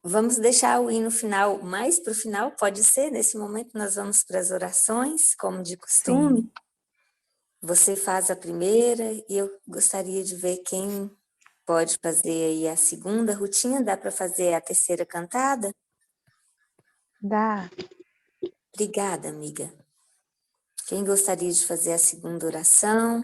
vamos deixar o hino final mais para o final, pode ser? Nesse momento nós vamos para as orações, como de costume. Sim. Você faz a primeira e eu gostaria de ver quem pode fazer aí a segunda. Rutinha, dá para fazer a terceira cantada? Dá. Obrigada, amiga. Quem gostaria de fazer a segunda oração?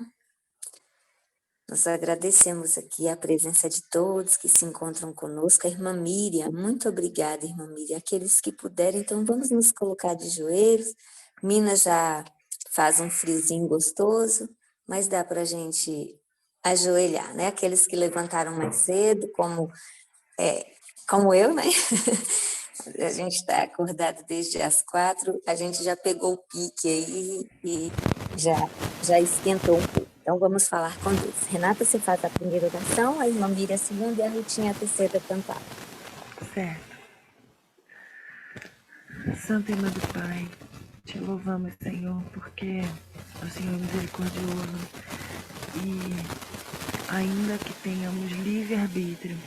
Nós agradecemos aqui a presença de todos que se encontram conosco. A irmã Miriam, muito obrigada, irmã Miriam. Aqueles que puderem, então vamos nos colocar de joelhos. Minas já faz um friozinho gostoso, mas dá para a gente ajoelhar, né? Aqueles que levantaram mais cedo, como eu, né? A gente está acordado desde as 4, a gente já pegou o pique aí e já esquentou um pouco. Então, vamos falar com Deus. Renata, você faz a primeira oração, a irmã Miriam a segunda e a Rutinha a terceira cantada. Certo. Santa Irmã do Pai, te louvamos, Senhor, porque o Senhor é misericordioso e ainda que tenhamos livre-arbítrio,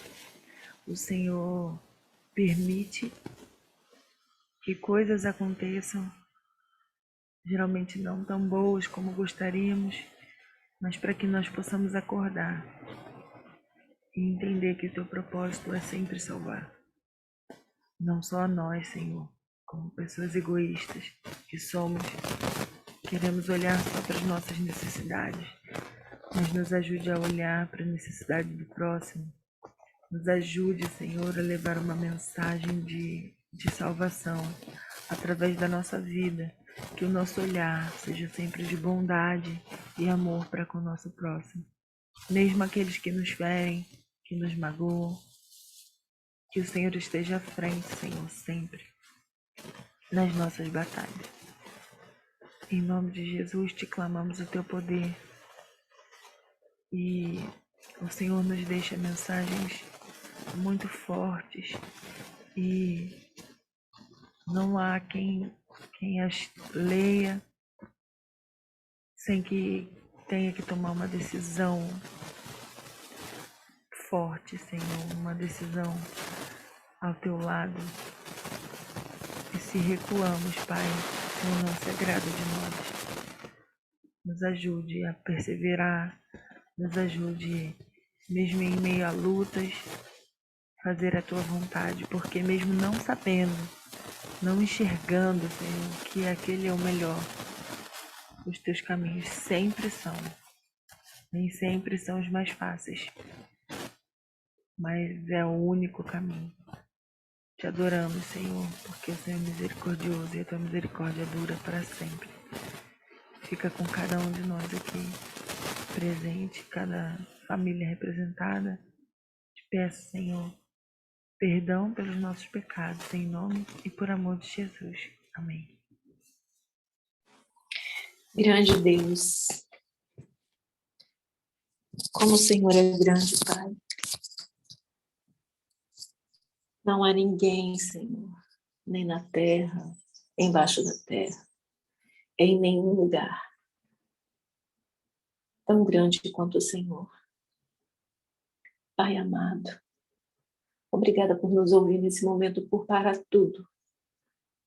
o Senhor permite que coisas aconteçam, geralmente não tão boas como gostaríamos, mas para que nós possamos acordar e entender que o teu propósito é sempre salvar. Não só a nós, Senhor, como pessoas egoístas que somos, queremos olhar só para as nossas necessidades, mas nos ajude a olhar para a necessidade do próximo. Nos ajude, Senhor, a levar uma mensagem de salvação através da nossa vida, que o nosso olhar seja sempre de bondade e amor para com o nosso próximo. Mesmo aqueles que nos ferem, que nos magoam, que o Senhor esteja à frente, Senhor, sempre, nas nossas batalhas. Em nome de Jesus, te clamamos o teu poder e o Senhor nos deixa mensagens muito fortes e não há quem as leia sem que tenha que tomar uma decisão forte, Senhor, uma decisão ao teu lado. E se recuamos, Pai, o Senhor não se agrada de nós. Nos ajude a perseverar, nos ajude mesmo em meio a lutas, fazer a tua vontade, porque mesmo não sabendo, não enxergando, Senhor, que aquele é o melhor, os teus caminhos sempre são, nem sempre são os mais fáceis, mas é o único caminho. Te adoramos, Senhor, porque o Senhor é misericordioso e a tua misericórdia dura para sempre. Fica com cada um de nós aqui presente, cada família representada. Te peço, Senhor, perdão pelos nossos pecados, em nome e por amor de Jesus. Amém. Grande Deus, como o Senhor é grande, Pai. Não há ninguém, Senhor, nem na terra, embaixo da terra, em nenhum lugar tão grande quanto o Senhor. Pai amado, obrigada por nos ouvir nesse momento, por parar tudo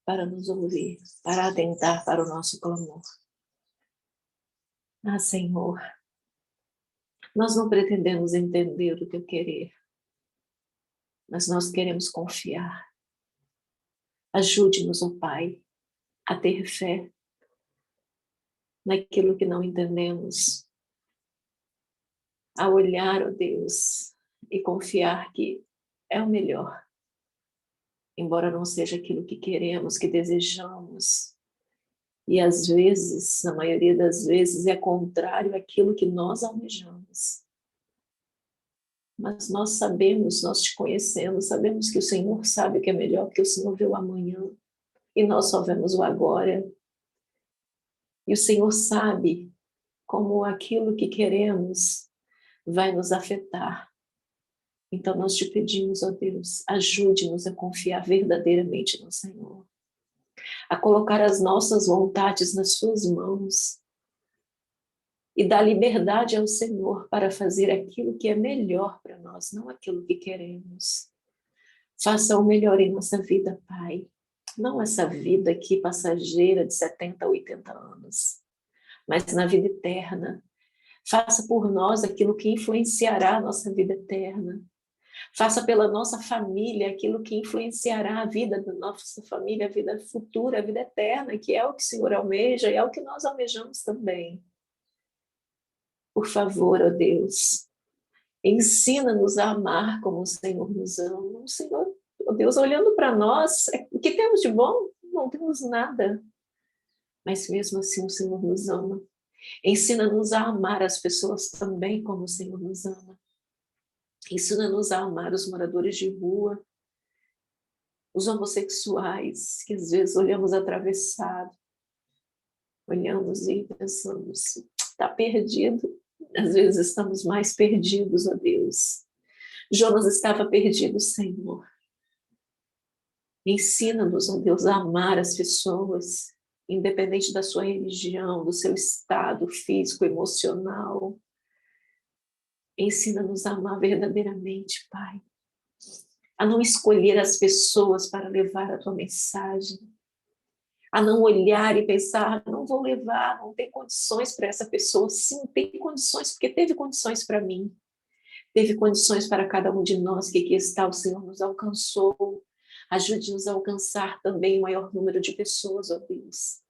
para nos ouvir, para atentar para o nosso clamor. Ah, Senhor, nós não pretendemos entender o teu querer, mas nós queremos confiar. Ajude-nos, ó Pai, a ter fé naquilo que não entendemos, a olhar, ó Deus, e confiar que é o melhor, embora não seja aquilo que queremos, que desejamos. E às vezes, na maioria das vezes, é contrário àquilo que nós almejamos. Mas nós sabemos, nós te conhecemos, sabemos que o Senhor sabe o que é melhor, porque o Senhor vê o amanhã, e nós só vemos o agora. E o Senhor sabe como aquilo que queremos vai nos afetar. Então nós te pedimos, ó Deus, ajude-nos a confiar verdadeiramente no Senhor, a colocar as nossas vontades nas suas mãos e dar liberdade ao Senhor para fazer aquilo que é melhor para nós, não aquilo que queremos. Faça o melhor em nossa vida, Pai. Não essa vida aqui passageira de 70, 80 anos, mas na vida eterna. Faça por nós aquilo que influenciará a nossa vida eterna. Faça pela nossa família aquilo que influenciará a vida da nossa família, a vida futura, a vida eterna, que é o que o Senhor almeja e é o que nós almejamos também. Por favor, ó Deus, ensina-nos a amar como o Senhor nos ama. O Senhor, ó Deus, olhando para nós, o que temos de bom? Não temos nada. Mas mesmo assim o Senhor nos ama. Ensina-nos a amar as pessoas também como o Senhor nos ama. Ensina-nos a amar os moradores de rua, os homossexuais, que às vezes olhamos atravessado, olhamos e pensamos, está perdido. Às vezes estamos mais perdidos, ó Deus. Jonas estava perdido, Senhor. Ensina-nos, ó Deus, a amar as pessoas, independente da sua religião, do seu estado físico, emocional. Ensina-nos a amar verdadeiramente, Pai. A não escolher as pessoas para levar a tua mensagem. A não olhar e pensar, não vou levar, não tem condições para essa pessoa. Sim, tem condições, porque teve condições para mim. Teve condições para cada um de nós que aqui está, o Senhor nos alcançou. Ajude-nos a alcançar também o maior número de pessoas, ó Deus.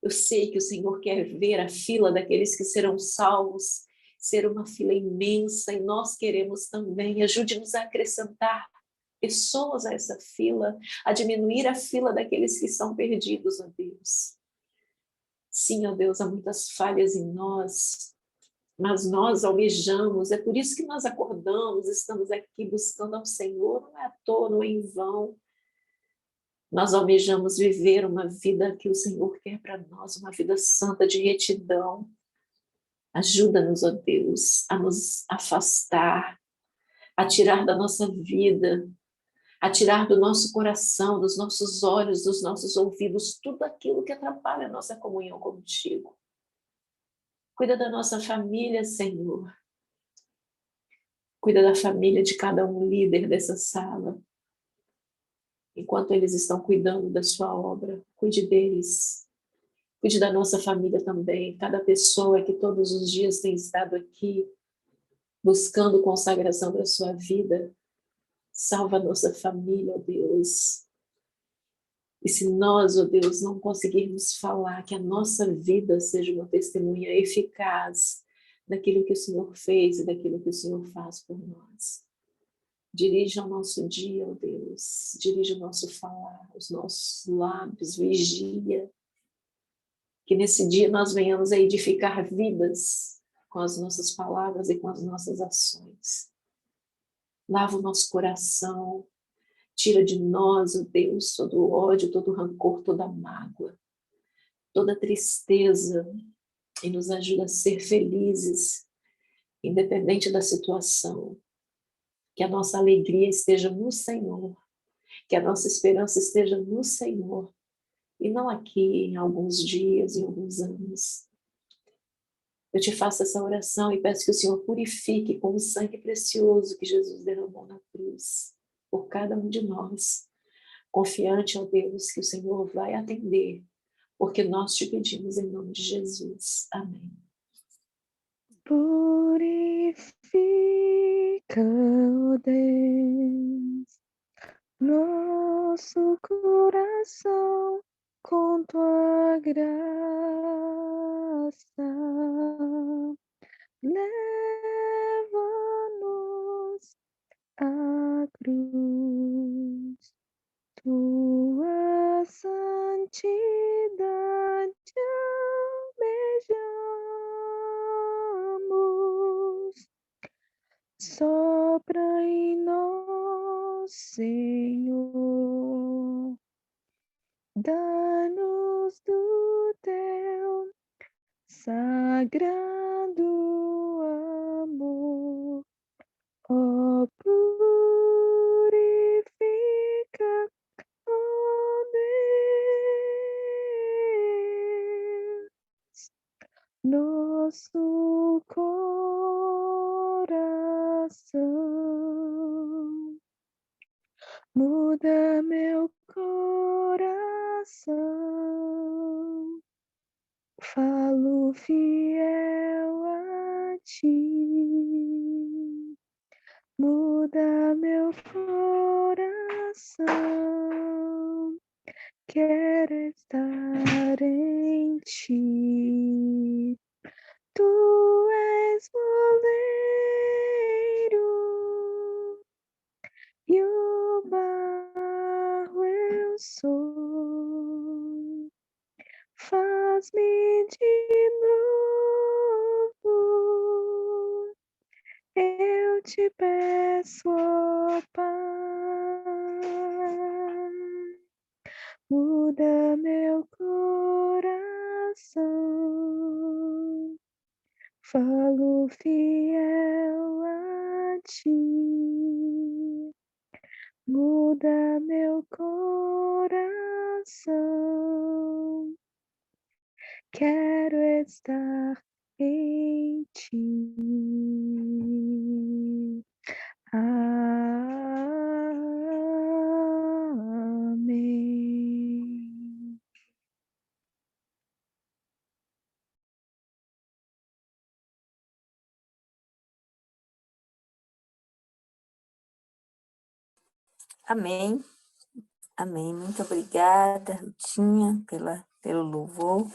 Eu sei que o Senhor quer ver a fila daqueles que serão salvos, ser uma fila imensa, e nós queremos também. Ajude-nos a acrescentar pessoas a essa fila, a diminuir a fila daqueles que são perdidos, ó Deus. Sim, ó Deus, há muitas falhas em nós, mas nós almejamos, é por isso que nós acordamos, estamos aqui buscando ao Senhor, não é à toa, não é em vão. Nós almejamos viver uma vida que o Senhor quer para nós, uma vida santa de retidão. Ajuda-nos, ó Deus, a nos afastar, a tirar da nossa vida, a tirar do nosso coração, dos nossos olhos, dos nossos ouvidos, tudo aquilo que atrapalha a nossa comunhão contigo. Cuida da nossa família, Senhor. Cuida da família de cada um líder dessa sala. Enquanto eles estão cuidando da sua obra, cuide deles. Cuide da nossa família também. Cada pessoa que todos os dias tem estado aqui buscando consagração para a sua vida. Salva a nossa família, ó Deus. E se nós, ó Deus, não conseguirmos falar, que a nossa vida seja uma testemunha eficaz daquilo que o Senhor fez e daquilo que o Senhor faz por nós. Dirija o nosso dia, ó Deus. Dirija o nosso falar, os nossos lábios, vigia. Que nesse dia nós venhamos a edificar vidas com as nossas palavras e com as nossas ações. Lava o nosso coração. Tira de nós, ó Deus, todo o ódio, todo o rancor, toda a mágoa, toda a tristeza, e nos ajuda a ser felizes, independente da situação. Que a nossa alegria esteja no Senhor, que a nossa esperança esteja no Senhor, e não aqui em alguns dias, em alguns anos. Eu te faço essa oração e peço que o Senhor purifique com o sangue precioso que Jesus derramou na cruz, por cada um de nós, confiante, ó Deus, que o Senhor vai atender, porque nós te pedimos em nome de Jesus. Amém. Purifica, ó Deus, nosso coração com tua graça. Leva-nos à cruz, tua santidade almejamos. Sopra em nós, Senhor, dá-nos do teu sagrado amor. Ó, purifica, ó Deus, nosso coração. Muda meu coração, falo fiel a ti. Muda meu coração, quero estar em ti. Tu és moleiro e o barro eu sou. Faz-me de novo, eu te peço, ó Pai. Muda meu coração, falo fiel a ti. Muda meu coração, quero estar em ti. Amém. Amém. Amém. Muito obrigada, Rutinha, pelo louvor.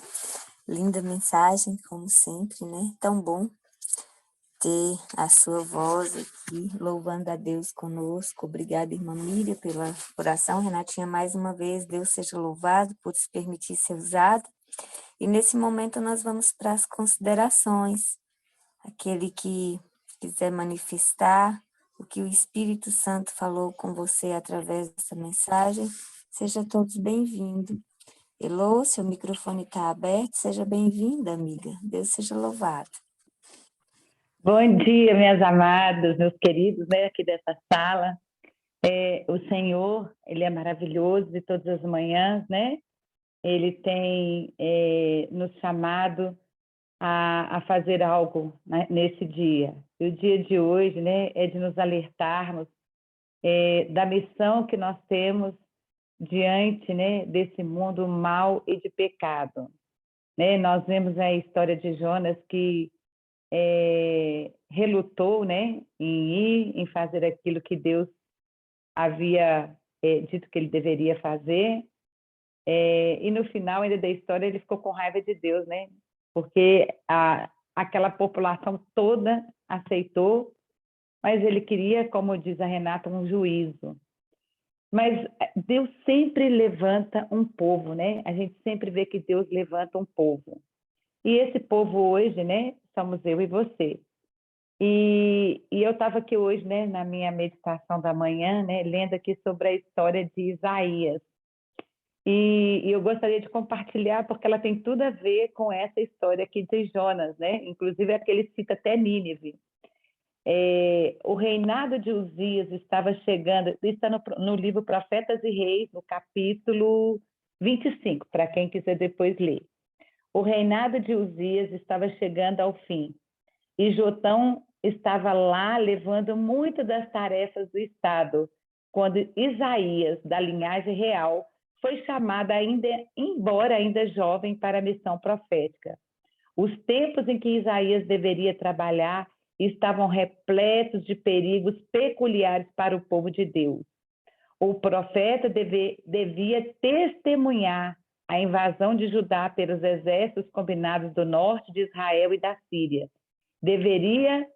Linda mensagem, como sempre, né? Tão bom ter a sua voz aqui, louvando a Deus conosco. Obrigada, irmã Miriam, pela oração. Renatinha, mais uma vez, Deus seja louvado por se permitir ser usado. E nesse momento nós vamos para as considerações. Aquele que quiser manifestar o que o Espírito Santo falou com você através dessa mensagem, seja todos bem-vindos. Elô, seu microfone está aberto, seja bem-vinda, amiga. Deus seja louvado. Bom dia, minhas amadas, meus queridos, né, aqui dessa sala. O Senhor, Ele é maravilhoso de todas as manhãs, né? Ele tem nos chamado a fazer algo, né, nesse dia. E o dia de hoje, né, é de nos alertarmos da missão que nós temos diante, né, desse mundo mau e de pecado. Né? Nós vemos a história de Jonas, que relutou, né, em ir, em fazer aquilo que Deus havia dito que ele deveria fazer. E no final ainda da história ele ficou com raiva de Deus, né? Porque aquela população toda aceitou, mas ele queria, como diz a Renata, um juízo. Mas Deus sempre levanta um povo, né? A gente sempre vê que Deus levanta um povo. E esse povo hoje, né, somos eu e você. E eu estava aqui hoje, né, na minha meditação da manhã, né, lendo aqui sobre a história de Isaías. E eu gostaria de compartilhar, porque ela tem tudo a ver com essa história aqui de Jonas, né? Inclusive, ele cita até Nínive. O reinado de Uzias estava chegando, está no livro Profetas e Reis, no capítulo 25, para quem quiser depois ler. O reinado de Uzias estava chegando ao fim, e Jotão estava lá levando muitas das tarefas do Estado, quando Isaías, da linhagem real, foi chamado, embora ainda jovem, para a missão profética. Os tempos em que Isaías deveria trabalhar estavam repletos de perigos peculiares para o povo de Deus. O profeta devia testemunhar a invasão de Judá pelos exércitos combinados do norte de Israel e da Síria. Devia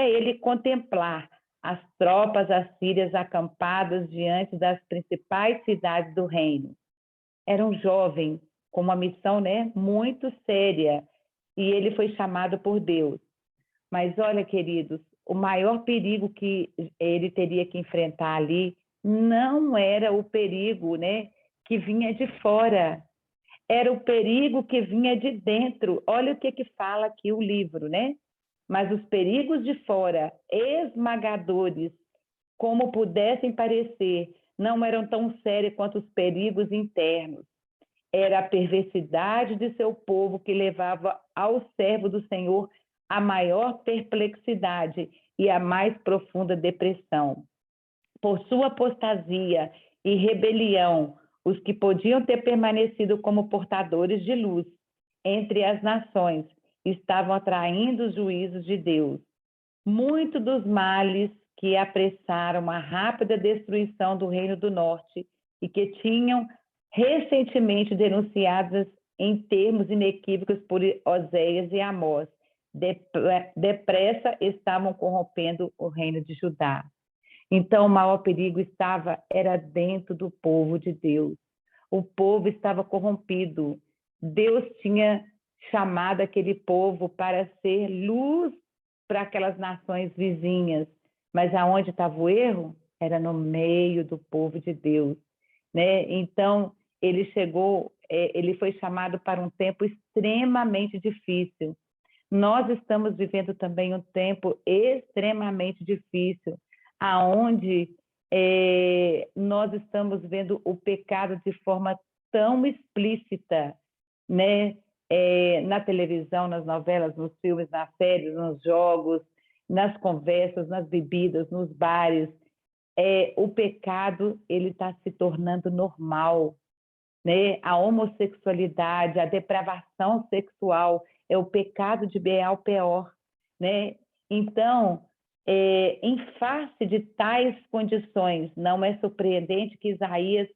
ele contemplar as tropas assírias acampadas diante das principais cidades do reino. Era um jovem com uma missão, né, muito séria, e ele foi chamado por Deus. Mas olha, queridos, o maior perigo que ele teria que enfrentar ali não era o perigo, né, que vinha de fora, era o perigo que vinha de dentro. Olha o que fala aqui o livro, né? Mas os perigos de fora, esmagadores, como pudessem parecer, não eram tão sérios quanto os perigos internos. Era a perversidade de seu povo que levava ao servo do Senhor a maior perplexidade e a mais profunda depressão. Por sua apostasia e rebelião, os que podiam ter permanecido como portadores de luz entre as nações estavam atraindo os juízos de Deus. Muitos dos males que apressaram a rápida destruição do Reino do Norte e que tinham recentemente denunciados em termos inequívocos por Oséias e Amós, depressa estavam corrompendo o reino de Judá. Então, o maior perigo era dentro do povo de Deus. O povo estava corrompido. Deus tinha chamado aquele povo para ser luz para aquelas nações vizinhas. Mas aonde estava o erro? Era no meio do povo de Deus, né? Então, ele foi chamado para um tempo extremamente difícil. Nós estamos vivendo também um tempo extremamente difícil, aonde nós estamos vendo o pecado de forma tão explícita, né? Na televisão, nas novelas, nos filmes, nas séries, nos jogos, nas conversas, nas bebidas, nos bares. O pecado ele está se tornando normal, né? A homossexualidade, a depravação sexual é o pecado de Baal Peor, né? Então, em face de tais condições, não é surpreendente que Isaías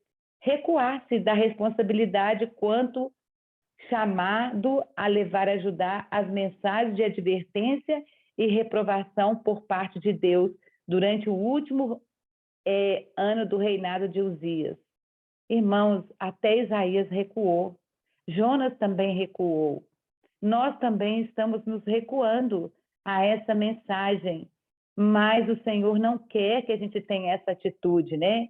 recuasse da responsabilidade quanto chamado a levar a Judá as mensagens de advertência e reprovação por parte de Deus durante o último ano do reinado de Uzias. Irmãos, até Isaías recuou, Jonas também recuou. Nós também estamos nos recuando a essa mensagem, mas o Senhor não quer que a gente tenha essa atitude, né?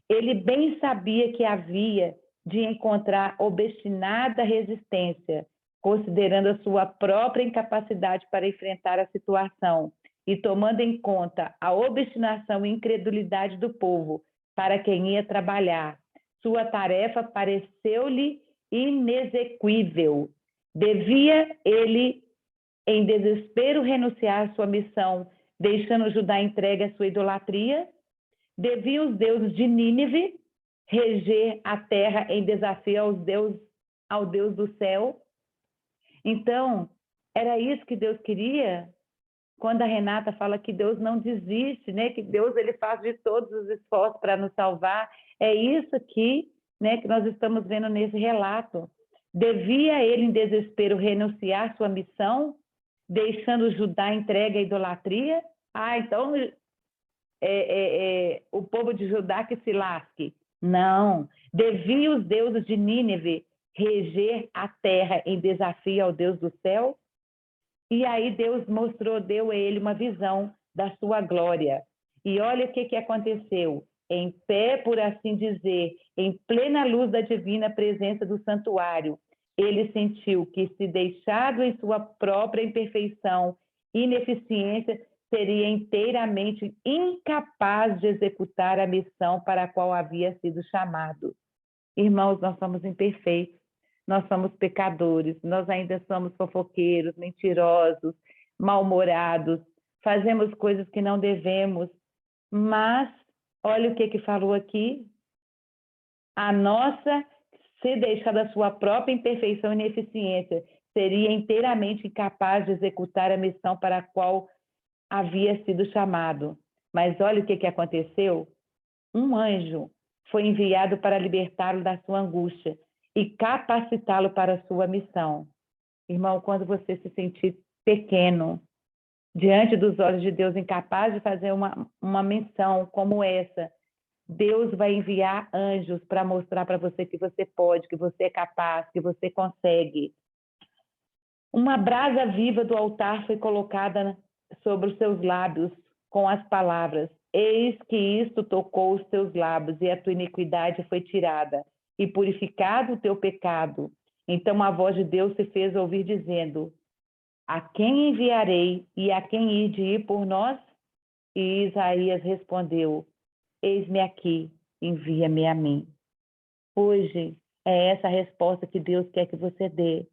Ele bem sabia que havia de encontrar obstinada resistência, considerando a sua própria incapacidade para enfrentar a situação e tomando em conta a obstinação e incredulidade do povo para quem ia trabalhar. Sua tarefa pareceu-lhe inexequível. Devia ele, em desespero, renunciar à sua missão, deixando Judá entregue à sua idolatria? Deviam os deuses de Nínive reger a terra em desafio ao Deus do céu? Então, Era isso que Deus queria? Quando a Renata fala que Deus não desiste, né? Que Deus ele faz de todos os esforços para nos salvar, é isso aqui, né, que nós estamos vendo nesse relato. Devia ele, em desespero, renunciar sua missão, deixando Judá entregue à idolatria? Então o povo de Judá que se lasque. Não, devia os deuses de Nínive reger a terra em desafio ao Deus do céu? E aí Deus deu a ele uma visão da sua glória. E olha o que aconteceu. Em pé, por assim dizer, em plena luz da divina presença do santuário, ele sentiu que, se deixado em sua própria imperfeição, ineficiência, seria inteiramente incapaz de executar a missão para a qual havia sido chamado. Irmãos, nós somos imperfeitos, nós somos pecadores, nós ainda somos fofoqueiros, mentirosos, mal-humorados, fazemos coisas que não devemos, mas olha o que falou aqui. A nossa, se deixar da sua própria imperfeição e ineficiência, seria inteiramente incapaz de executar a missão para a qual havia sido chamado. Mas olha o que aconteceu. Um anjo foi enviado para libertá-lo da sua angústia e capacitá-lo para a sua missão. Irmão, quando você se sentir pequeno, diante dos olhos de Deus, incapaz de fazer uma missão como essa, Deus vai enviar anjos para mostrar para você que você pode, que você é capaz, que você consegue. Uma brasa viva do altar foi colocada sobre os seus lábios com as palavras: eis que isto tocou os teus lábios, e a tua iniquidade foi tirada, e purificado o teu pecado. Então a voz de Deus se fez ouvir, dizendo: a quem enviarei, e a quem hei de ir por nós? E Isaías respondeu: eis-me aqui, envia-me a mim. Hoje é essa a resposta que Deus quer que você dê.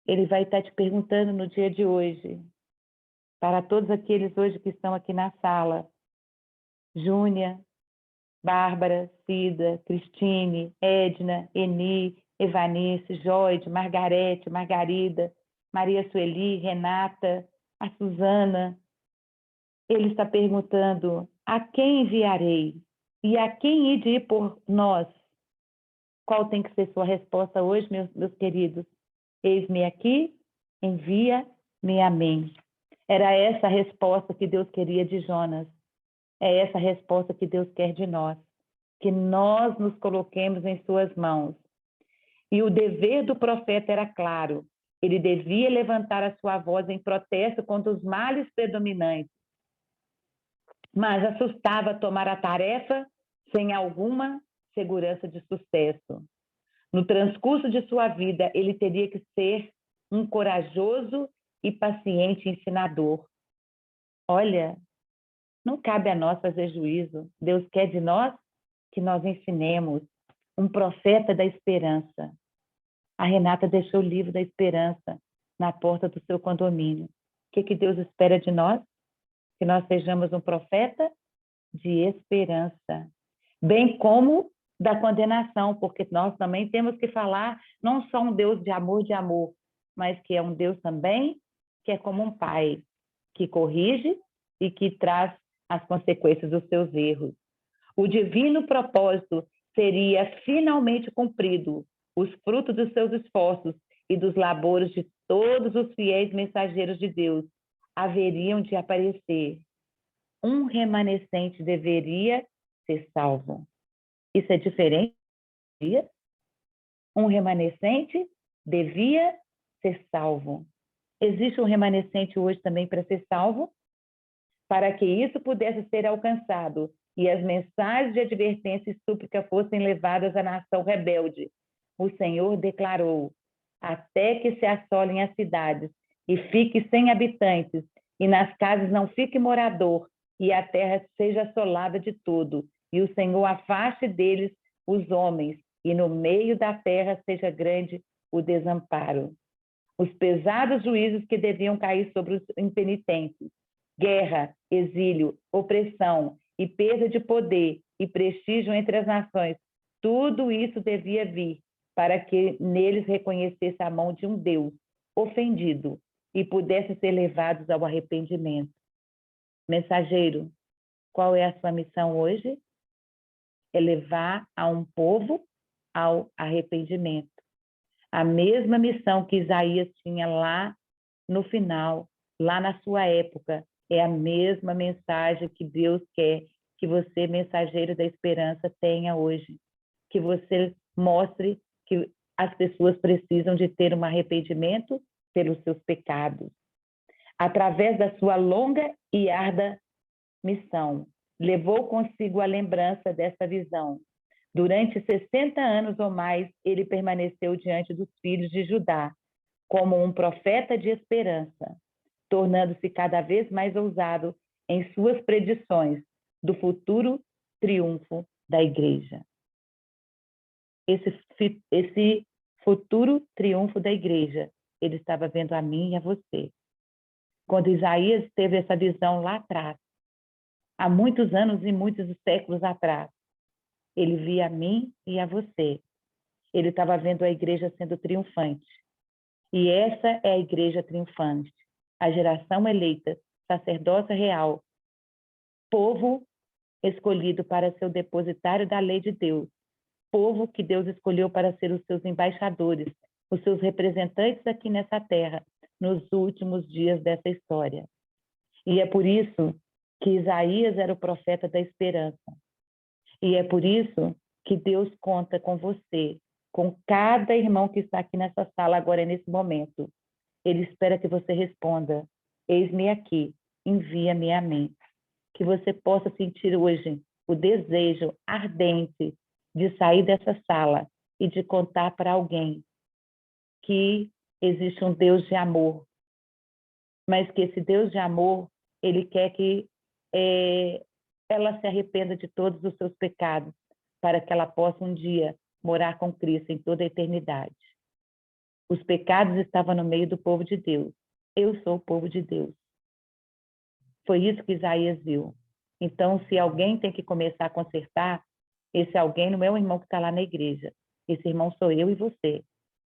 Ele vai estar te perguntando no dia de hoje, para todos aqueles hoje que estão aqui na sala: Júnia, Bárbara, Cida, Cristine, Edna, Eni, Evanice, Joide, Margarete, Margarida, Maria Sueli, Renata, a Suzana. Ele está perguntando: a quem enviarei? E a quem hei de ir por nós? Qual tem que ser sua resposta hoje, meus queridos? Eis-me aqui, envia-me a mim. Era essa a resposta que Deus queria de Jonas. É essa a resposta que Deus quer de nós. Que nós nos coloquemos em suas mãos. E o dever do profeta era claro. Ele devia levantar a sua voz em protesto contra os males predominantes. Mas assustava tomar a tarefa sem alguma segurança de sucesso. No transcurso de sua vida, ele teria que ser um corajoso e paciente ensinador. Olha, não cabe a nós fazer juízo. Deus quer de nós que nós ensinemos. Um profeta da esperança. A Renata deixou o livro da esperança na porta do seu condomínio. O que Deus espera de nós? Que nós sejamos um profeta de esperança. Bem como da condenação, porque nós também temos que falar não só um Deus de amor, mas que é um Deus também que é como um pai, que corrige e que traz as consequências dos seus erros. O divino propósito seria finalmente cumprido. Os frutos dos seus esforços e dos labores de todos os fiéis mensageiros de Deus haveriam de aparecer. Um remanescente deveria ser salvo. Isso é diferente? Um remanescente devia ser salvo. Existe um remanescente hoje também para ser salvo? Para que isso pudesse ser alcançado e as mensagens de advertência e súplica fossem levadas à nação rebelde, o Senhor declarou: até que se assolem as cidades e fique sem habitantes, e nas casas não fique morador, e a terra seja assolada de todo, e o Senhor afaste deles os homens, e no meio da terra seja grande o desamparo. Os pesados juízos que deviam cair sobre os impenitentes, guerra, exílio, opressão e perda de poder e prestígio entre as nações, tudo isso devia vir para que neles reconhecesse a mão de um Deus ofendido e pudessem ser levados ao arrependimento. Mensageiro, qual é a sua missão hoje? É levar a um povo ao arrependimento. A mesma missão que Isaías tinha lá no final, lá na sua época, é a mesma mensagem que Deus quer que você, mensageiro da esperança, tenha hoje. Que você mostre que as pessoas precisam de ter um arrependimento pelos seus pecados. Através da sua longa e árdua missão, levou consigo a lembrança dessa visão. Durante 60 anos ou mais, ele permaneceu diante dos filhos de Judá, como um profeta de esperança, tornando-se cada vez mais ousado em suas predições do futuro triunfo da igreja. Esse futuro triunfo da igreja, ele estava vendo a mim e a você. Quando Isaías teve essa visão lá atrás, há muitos anos e muitos séculos atrás, ele via a mim e a você. Ele estava vendo a igreja sendo triunfante. E essa é a igreja triunfante, a geração eleita, sacerdócio real, povo escolhido para ser o depositário da lei de Deus, povo que Deus escolheu para ser os seus embaixadores, os seus representantes aqui nessa terra, nos últimos dias dessa história. E é por isso que Isaías era o profeta da esperança. E é por isso que Deus conta com você, com cada irmão que está aqui nessa sala agora, nesse momento. Ele espera que você responda: eis-me aqui, envia-me a mim. Que você possa sentir hoje o desejo ardente de sair dessa sala e de contar para alguém que existe um Deus de amor, mas que esse Deus de amor, ele quer que ela se arrependa de todos os seus pecados, para que ela possa um dia morar com Cristo em toda a eternidade. Os pecados estavam no meio do povo de Deus. Eu sou o povo de Deus. Foi isso que Isaías viu. Então, se alguém tem que começar a consertar, esse alguém não é o irmão que está lá na igreja. Esse irmão sou eu e você.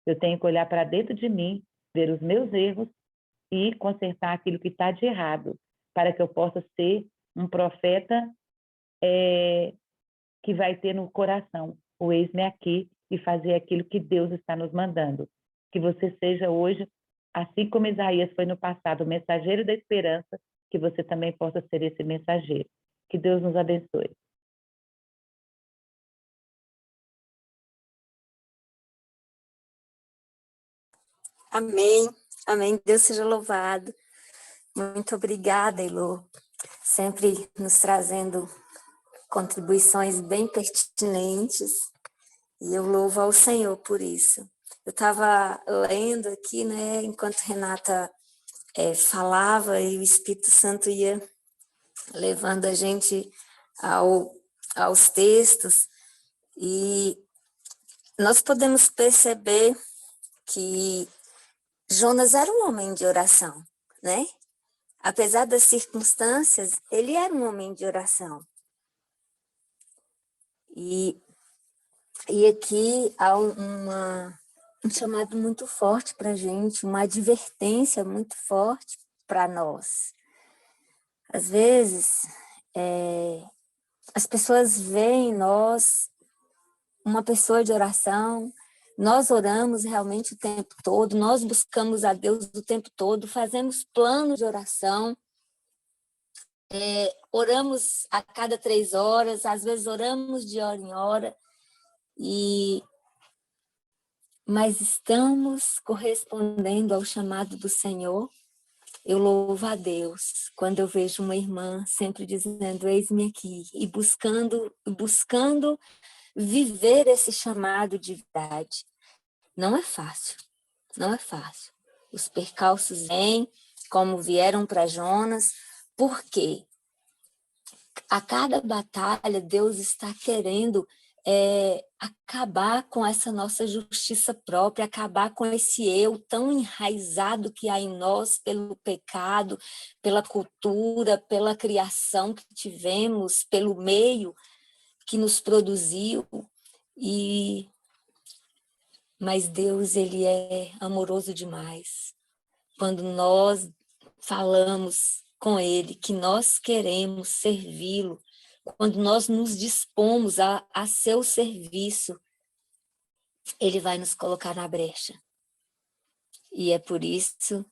Eu tenho que olhar para dentro de mim, ver os meus erros e consertar aquilo que está de errado, para que eu possa ser um profeta que vai ter no coração o eis-me aqui e fazer aquilo que Deus está nos mandando. Que você seja hoje, assim como Isaías foi no passado, o mensageiro da esperança, que você também possa ser esse mensageiro. Que Deus nos abençoe. Amém. Amém. Deus seja louvado. Muito obrigada, Elô. Sempre nos trazendo contribuições bem pertinentes. E eu louvo ao Senhor por isso. Eu estava lendo aqui, né, enquanto Renata falava e o Espírito Santo ia levando a gente aos textos, e nós podemos perceber que Jonas era um homem de oração, né? Apesar das circunstâncias, ele era um homem de oração. E aqui há um chamado muito forte para a gente, uma advertência muito forte para nós. Às vezes, as pessoas veem em nós uma pessoa de oração, nós oramos realmente o tempo todo, nós buscamos a Deus o tempo todo, fazemos planos de oração, oramos a cada 3 horas, às vezes oramos de hora em hora, mas estamos correspondendo ao chamado do Senhor. Eu louvo a Deus quando eu vejo uma irmã sempre dizendo, eis-me aqui, e buscando viver esse chamado de verdade. Não é fácil, não é fácil. Os percalços vêm, como vieram para Jonas, porque a cada batalha Deus está querendo acabar com essa nossa justiça própria, acabar com esse eu tão enraizado que há em nós pelo pecado, pela cultura, pela criação que tivemos, pelo meio que nos produziu. E mas Deus, ele é amoroso demais. Quando nós falamos com ele que nós queremos servi-lo, quando nós nos dispomos a seu serviço, ele vai nos colocar na brecha. E é por isso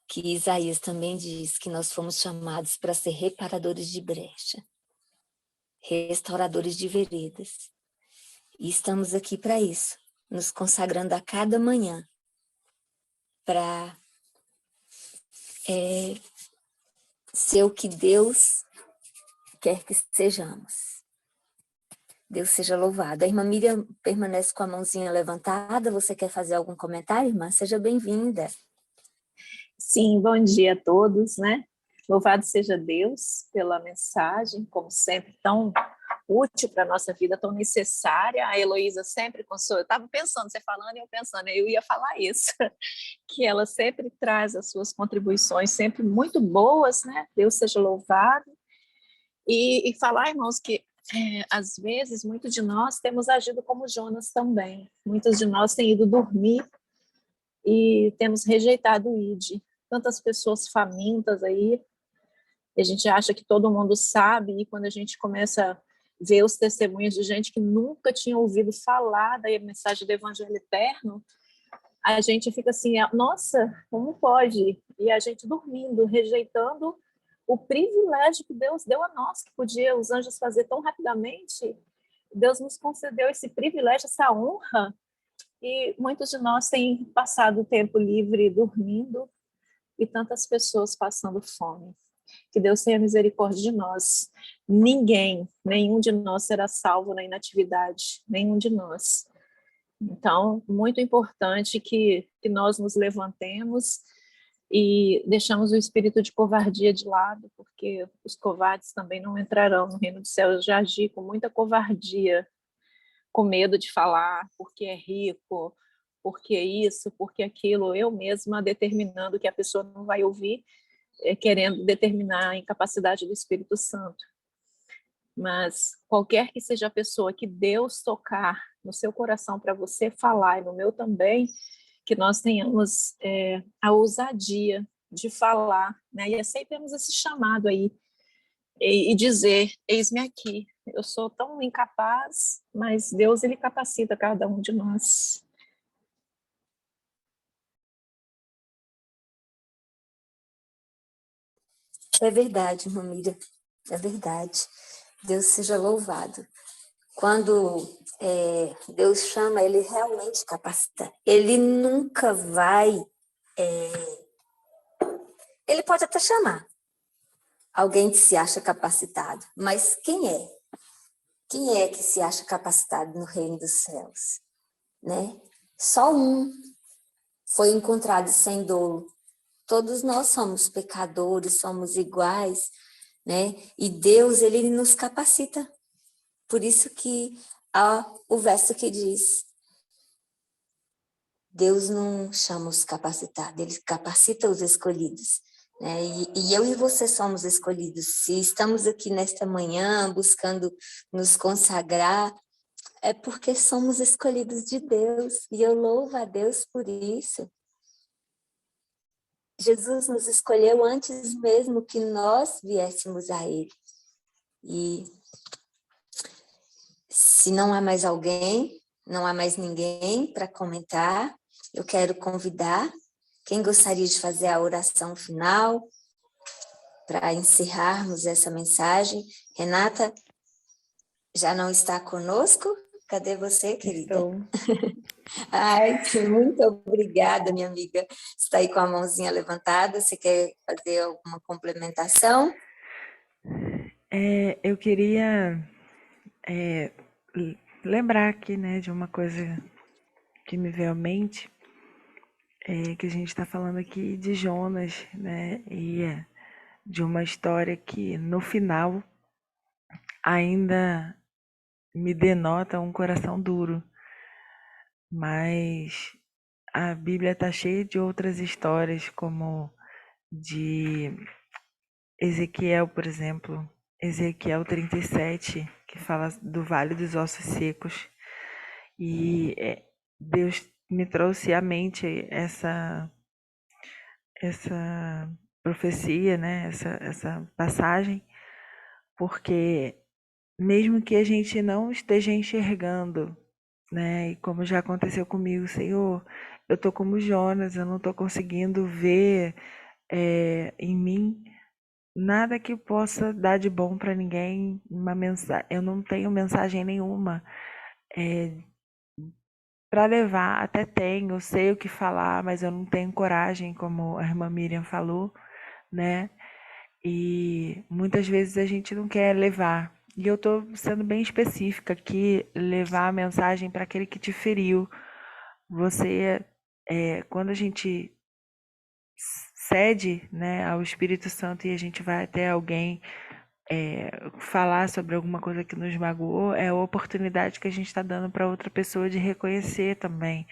que Isaías também diz que nós fomos chamados para ser reparadores de brecha, restauradores de veredas. E estamos aqui para isso, nos consagrando a cada manhã para ser o que Deus quer que sejamos. Deus seja louvado. A irmã Miriam permanece com a mãozinha levantada. Você quer fazer algum comentário, irmã? Seja bem-vinda. Sim, bom dia a todos, né? Louvado seja Deus pela mensagem, como sempre, tão útil para a nossa vida, tão necessária. A Heloísa sempre consola. Eu estava pensando, você falando e eu pensando, eu ia falar isso, que ela sempre traz as suas contribuições, sempre muito boas, né? Deus seja louvado. E falar, irmãos, que às vezes muitos de nós temos agido como Jonas também. Muitos de nós têm ido dormir e temos rejeitado o ID. Tantas pessoas famintas aí, e a gente acha que todo mundo sabe, e quando a gente começa a ver os testemunhos de gente que nunca tinha ouvido falar da mensagem do Evangelho Eterno, a gente fica assim, nossa, como pode? E a gente dormindo, rejeitando o privilégio que Deus deu a nós, que podia os anjos fazer tão rapidamente. Deus nos concedeu esse privilégio, essa honra, e muitos de nós têm passado o tempo livre dormindo, e tantas pessoas passando fome. Que Deus tenha misericórdia de nós. Nenhum de nós será salvo na inatividade, nenhum de nós. Então, muito importante que nós nos levantemos e deixamos o espírito de covardia de lado, porque os covardes também não entrarão no reino dos céus. Eu já agi com muita covardia, com medo de falar, porque é rico, porque isso, porque aquilo, eu mesma determinando que a pessoa não vai ouvir, querendo determinar a incapacidade do Espírito Santo. Mas qualquer que seja a pessoa que Deus tocar no seu coração para você falar, e no meu também, que nós tenhamos a ousadia de falar, né? E aceitemos esse chamado aí, e dizer, eis-me aqui, eu sou tão incapaz, mas Deus, ele capacita cada um de nós. É verdade, irmã Miriam, é verdade. Deus seja louvado. Quando Deus chama, ele realmente capacita. Ele nunca vai... Ele pode até chamar alguém que se acha capacitado, mas quem é? Quem é que se acha capacitado no reino dos céus? Né? Só um foi encontrado sem dolo. Todos nós somos pecadores, somos iguais, né? E Deus, ele nos capacita. Por isso que há o verso que diz: Deus não chama os capacitados, ele capacita os escolhidos. Né? E eu e você somos escolhidos. Se estamos aqui nesta manhã buscando nos consagrar, é porque somos escolhidos de Deus. E eu louvo a Deus por isso. Jesus nos escolheu antes mesmo que nós viéssemos a Ele. E se não há mais alguém, não há mais ninguém para comentar, eu quero convidar quem gostaria de fazer a oração final para encerrarmos essa mensagem. Renata já não está conosco? Cadê você, querida? Estou. Ai, muito obrigada, minha amiga. Está aí com a mãozinha levantada. Você quer fazer alguma complementação? Eu queria lembrar aqui, né, de uma coisa que me veio à mente, que a gente está falando aqui de Jonas, né, e de uma história que no final ainda me denota um coração duro, mas a Bíblia está cheia de outras histórias, como de Ezequiel, por exemplo, Ezequiel 37, que fala do Vale dos Ossos Secos, e Deus me trouxe à mente essa profecia, né? Essa passagem, porque mesmo que a gente não esteja enxergando, né? E como já aconteceu comigo, Senhor, eu tô como Jonas, eu não tô conseguindo ver em mim nada que possa dar de bom para ninguém, uma mensagem, eu não tenho mensagem nenhuma para levar, até tenho, eu sei o que falar, mas eu não tenho coragem, como a irmã Miriam falou, né? E muitas vezes a gente não quer levar. E eu estou sendo bem específica aqui, levar a mensagem para aquele que te feriu. Você, quando a gente cede, né, ao Espírito Santo e a gente vai até alguém falar sobre alguma coisa que nos magoou, é a oportunidade que a gente está dando para outra pessoa de reconhecer também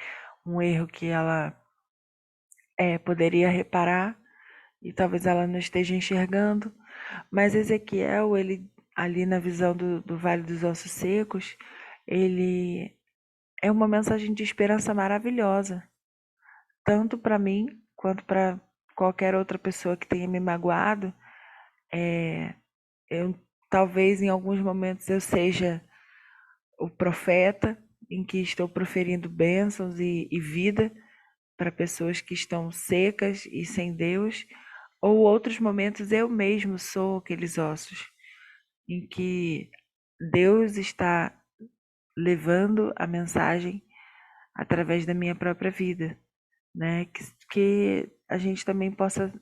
um erro que ela poderia reparar e talvez ela não esteja enxergando. Mas Ezequiel, ele ali na visão do Vale dos Ossos Secos, ele é uma mensagem de esperança maravilhosa, tanto para mim quanto para qualquer outra pessoa que tenha me magoado. Eu talvez em alguns momentos eu seja o profeta em que estou proferindo bênçãos e vida para pessoas que estão secas e sem Deus, ou outros momentos eu mesmo sou aqueles ossos em que Deus está levando a mensagem através da minha própria vida, né? Que a gente também possa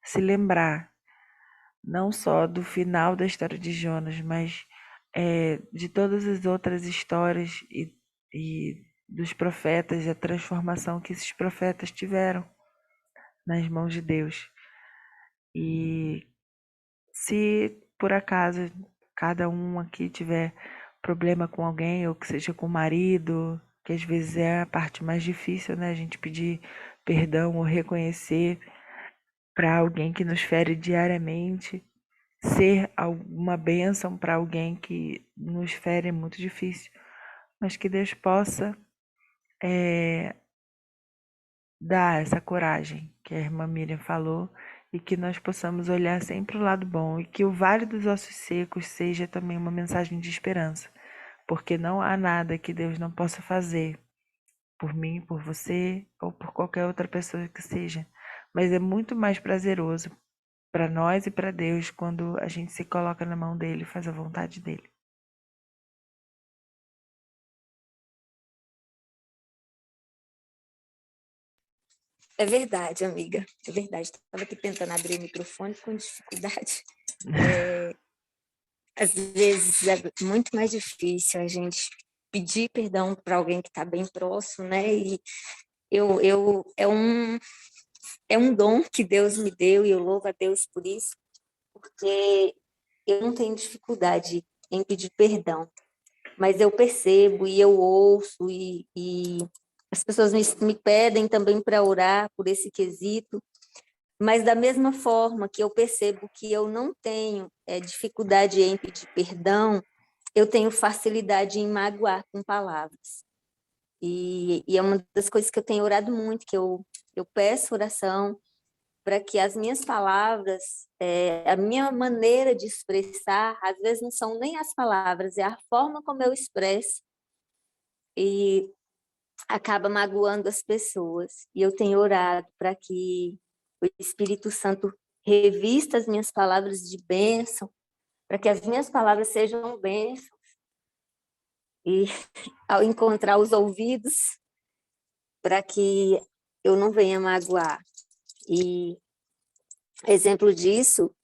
se lembrar não só do final da história de Jonas, mas de todas as outras histórias e dos profetas, a transformação que esses profetas tiveram nas mãos de Deus. E se por acaso cada um aqui tiver problema com alguém, ou que seja com o marido, que às vezes é a parte mais difícil, né? A gente pedir perdão ou reconhecer para alguém que nos fere diariamente, ser uma bênção para alguém que nos fere é muito difícil, mas que Deus possa dar essa coragem que a irmã Miriam falou e que nós possamos olhar sempre o lado bom e que o Vale dos Ossos Secos seja também uma mensagem de esperança, porque não há nada que Deus não possa fazer por mim, por você ou por qualquer outra pessoa que seja, mas é muito mais prazeroso para nós e para Deus quando a gente se coloca na mão dele e faz a vontade dele. É verdade, amiga. É verdade. Estava aqui tentando abrir o microfone com dificuldade. Às vezes é muito mais difícil a gente pedir perdão para alguém que está bem próximo, né? E é um dom que Deus me deu e eu louvo a Deus por isso, porque eu não tenho dificuldade em pedir perdão, mas eu percebo e eu ouço e as pessoas me pedem também para orar por esse quesito, mas da mesma forma que eu percebo que eu não tenho dificuldade em pedir perdão, eu tenho facilidade em magoar com palavras. E é uma das coisas que eu tenho orado muito, que eu peço oração para que as minhas palavras, a minha maneira de expressar, às vezes não são nem as palavras, é a forma como eu expresso, e acaba magoando as pessoas. E eu tenho orado para que o Espírito Santo revista as minhas palavras de bênção, para que as minhas palavras sejam bênçãos. E ao encontrar os ouvidos, para que eu não venha magoar. E exemplo disso,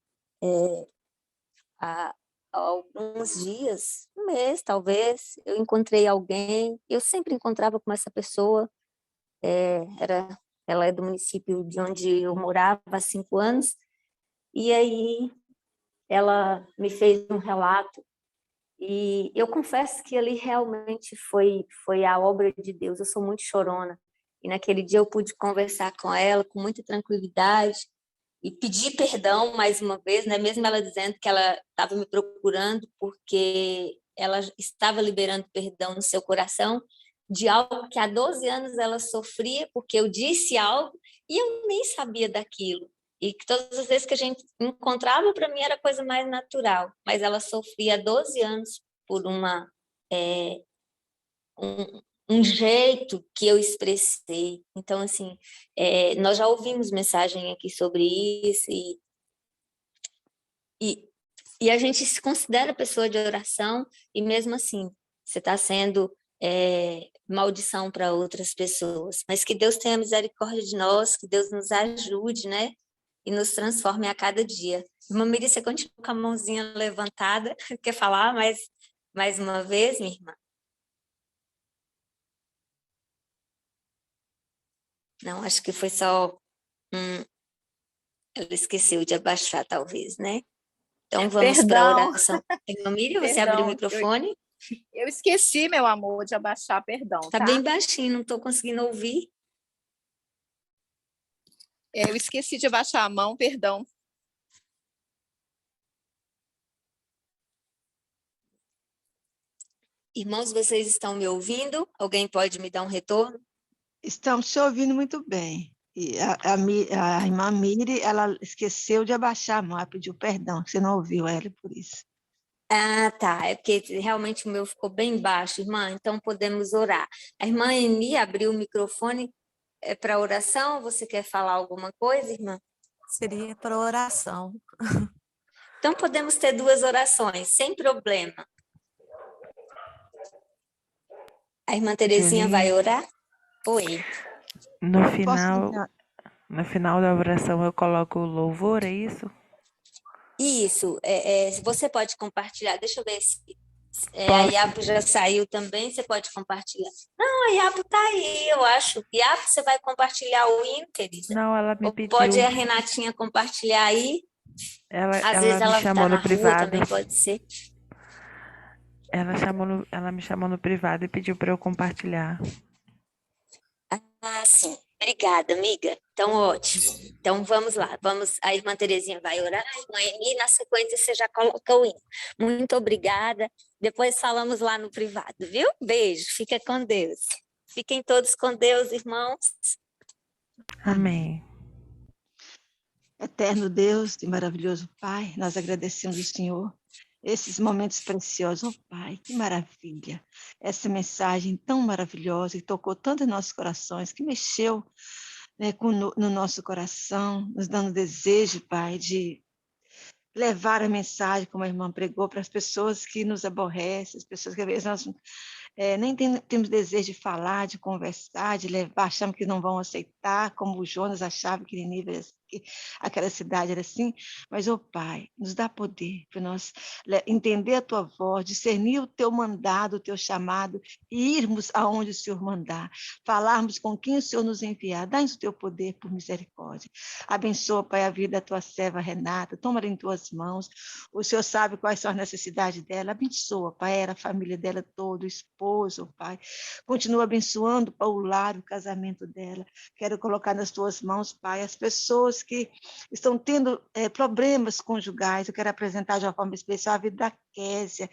há alguns dias, um mês talvez, eu encontrei alguém, eu sempre encontrava com essa pessoa, ela é do município de onde eu morava há 5 anos, e aí ela me fez um relato, e eu confesso que ali realmente foi a obra de Deus. Eu sou muito chorona, e naquele dia eu pude conversar com ela com muita tranquilidade e pedir perdão mais uma vez, né? Mesmo ela dizendo que ela estava me procurando porque ela estava liberando perdão no seu coração, de algo que há 12 anos ela sofria porque eu disse algo e eu nem sabia daquilo. E que todas as vezes que a gente encontrava, para mim era a coisa mais natural. Mas ela sofria há 12 anos por um jeito que eu expressei. Então, assim, nós já ouvimos mensagem aqui sobre isso e a gente se considera pessoa de oração e mesmo assim você está sendo maldição para outras pessoas. Mas que Deus tenha misericórdia de nós, que Deus nos ajude, né? E nos transforme a cada dia. Irmã Miri, você continua com a mãozinha levantada. Quer falar mais uma vez, minha irmã? Não, acho que foi só ela esqueceu de abaixar, talvez, né? Então vamos para a Perdão, oração. Irmã Miri, você abriu o perdão. microfone? Eu esqueci, meu amor, de abaixar, perdão, Está tá? bem baixinho, não estou conseguindo ouvir. Eu esqueci de abaixar a mão, perdão. Irmãos, vocês estão me ouvindo? Alguém pode me dar um retorno? Estamos te ouvindo muito bem. E a irmã Miri, ela esqueceu de abaixar a mão, ela pediu perdão, você não ouviu ela por isso. Ah, tá. É porque realmente o meu ficou bem baixo, irmã. Então podemos orar. A irmã Eni abriu o microfone para oração. Você quer falar alguma coisa, irmã? Seria para oração. Então podemos ter duas orações, sem problema. A irmã Terezinha vai orar? Oi. No Posso final da oração eu coloco o louvor, é isso? Isso. Você pode compartilhar. Deixa eu ver se a Posso. Iapo já saiu também. Você pode compartilhar. Não, a Iapo está aí, eu acho. Iapo, você vai compartilhar o hino, querida? Não, ela me Ou pediu. pode a Renatinha compartilhar aí? Às vezes me ela chamou está na no rua, privado. também pode ser. Ela me chamou no privado e pediu para eu compartilhar. Ah, sim. Obrigada, amiga. Então, ótimo. Então, vamos lá. A irmã Terezinha vai orar, a irmã Eni, na sequência você já coloca o hino. Muito obrigada. Depois falamos lá no privado, viu? Beijo. Fica com Deus. Fiquem todos com Deus, irmãos. Amém. Eterno Deus e maravilhoso Pai, nós agradecemos ao Senhor esses momentos preciosos. Oh, Pai, que maravilha! Essa mensagem tão maravilhosa que tocou tanto em nossos corações, que mexeu, né, no nosso coração, nos dando desejo, Pai, de levar a mensagem, como a irmã pregou, para as pessoas que nos aborrecem, as pessoas que às vezes nós nem temos desejo de falar, de conversar, de levar, achamos que não vão aceitar, como o Jonas achava que Nínive, que aquela cidade era assim, mas, ó Pai, nos dá poder para nós entender a Tua voz, discernir o Teu mandado, o Teu chamado, e irmos aonde o Senhor mandar, falarmos com quem o Senhor nos enviar, dá-nos o Teu poder por misericórdia. Abençoa, Pai, a vida da Tua serva Renata, toma-la em Tuas mãos, o Senhor sabe quais são as necessidades dela, abençoa, Pai, a família dela toda, o esposo, Pai, continua abençoando, Pai, o lar, o casamento dela, quero colocar nas Tuas mãos, Pai, as pessoas que estão tendo problemas conjugais. Eu quero apresentar de uma forma especial a vida da Késia.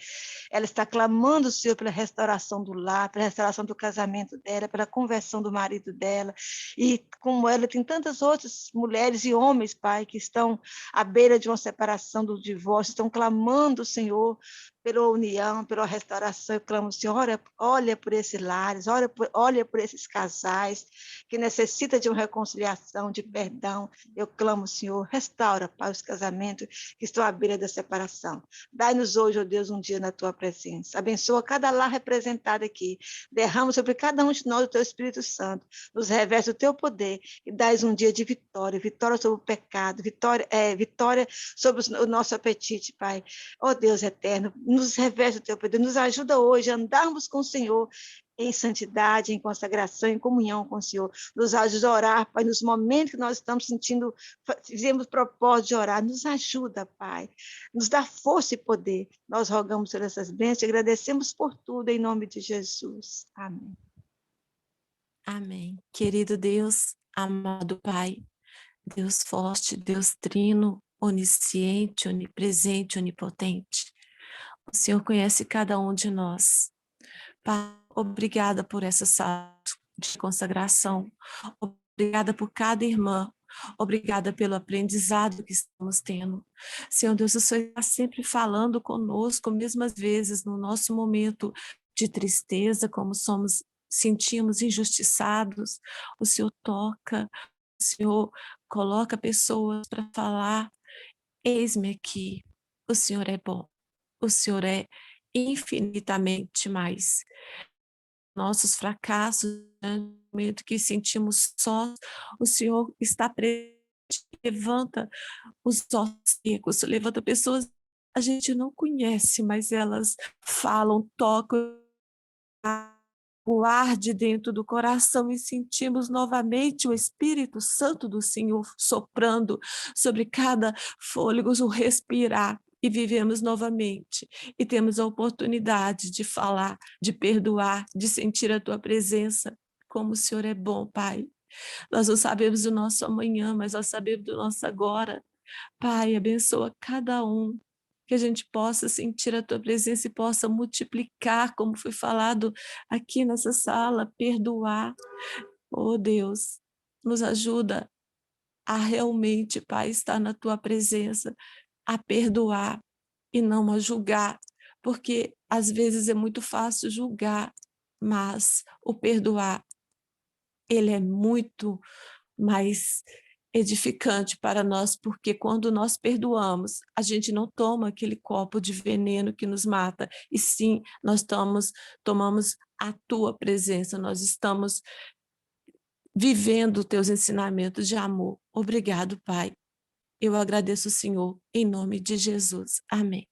Ela está clamando o Senhor pela restauração do lar, pela restauração do casamento dela, pela conversão do marido dela. E como ela, tem tantas outras mulheres e homens, Pai, que estão à beira de uma separação, do divórcio, estão clamando o Senhor pela união, pela restauração. Eu clamo, Senhor, olha por esses lares, olha por esses casais que necessitam de uma reconciliação, de perdão. Eu clamo, Senhor, restaura, Pai, os casamentos que estão à beira da separação. Dai-nos hoje, ó Deus, um dia na Tua presença. Abençoa cada lar representado aqui. Derrama sobre cada um de nós o Teu Espírito Santo. Nos reveste o Teu poder e dai um dia de vitória, vitória sobre o pecado, vitória sobre o nosso apetite, Pai. Ó Deus eterno, nos reveste o Teu poder, nos ajuda hoje a andarmos com o Senhor em santidade, em consagração, em comunhão com o Senhor. Nos ajuda a orar, Pai, nos momentos que nós estamos sentindo, fizemos propósito de orar, nos ajuda, Pai. Nos dá força e poder. Nós rogamos por essas bênçãos e agradecemos por tudo, em nome de Jesus. Amém. Amém. Querido Deus, amado Pai, Deus forte, Deus trino, onisciente, onipresente, onipotente. O Senhor conhece cada um de nós. Pai, obrigada por essa sala de consagração. Obrigada por cada irmã. Obrigada pelo aprendizado que estamos tendo. Senhor Deus, o Senhor está sempre falando conosco, mesmo às vezes no nosso momento de tristeza, como sentimos injustiçados. O Senhor toca, o Senhor coloca pessoas para falar. Eis-me aqui. O Senhor é bom. O Senhor é infinitamente mais. Nossos fracassos, no momento que sentimos sós, o Senhor está presente, levanta os ossos secos, levanta pessoas que a gente não conhece, mas elas falam, tocam, o arde dentro do coração e sentimos novamente o Espírito Santo do Senhor soprando sobre cada fôlego, o respirar, e vivemos novamente. E temos a oportunidade de falar, de perdoar, de sentir a Tua presença. Como o Senhor é bom, Pai. Nós não sabemos do nosso amanhã, mas nós sabemos do nosso agora. Pai, abençoa cada um, que a gente possa sentir a Tua presença e possa multiplicar, como foi falado aqui nessa sala, perdoar. Oh Deus, nos ajuda a realmente, Pai, estar na Tua presença, a perdoar e não a julgar, porque às vezes é muito fácil julgar, mas o perdoar, ele é muito mais edificante para nós, porque quando nós perdoamos, a gente não toma aquele copo de veneno que nos mata, e sim, nós tomamos a Tua presença, nós estamos vivendo os Teus ensinamentos de amor. Obrigado, Pai. Eu agradeço o Senhor, em nome de Jesus. Amém.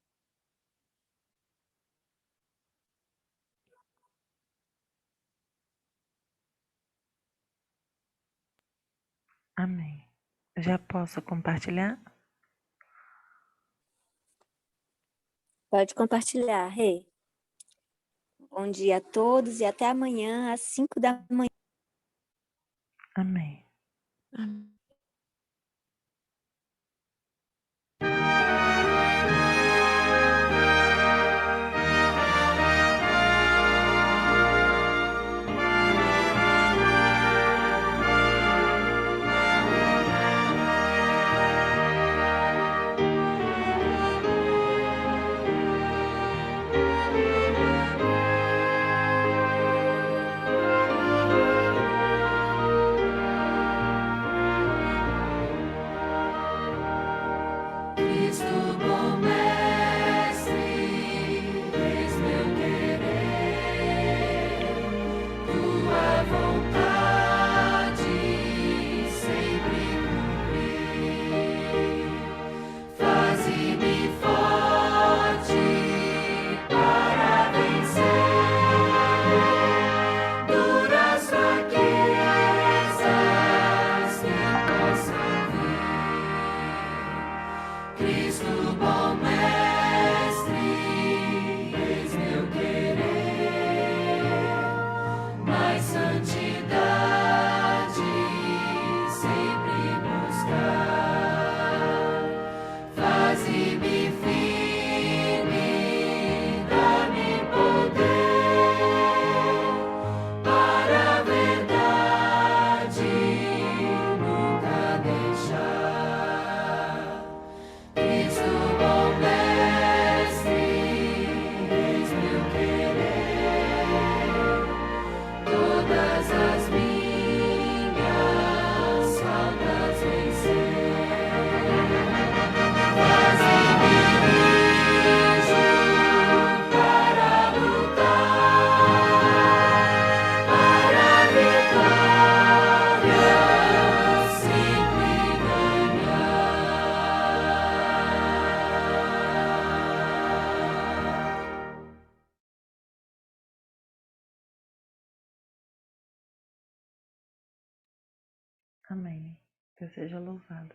Amém. Já posso compartilhar? Pode compartilhar, Rei. Bom dia a todos e até amanhã às 5 da manhã. Amém. Amém. Amém. Deus seja louvado.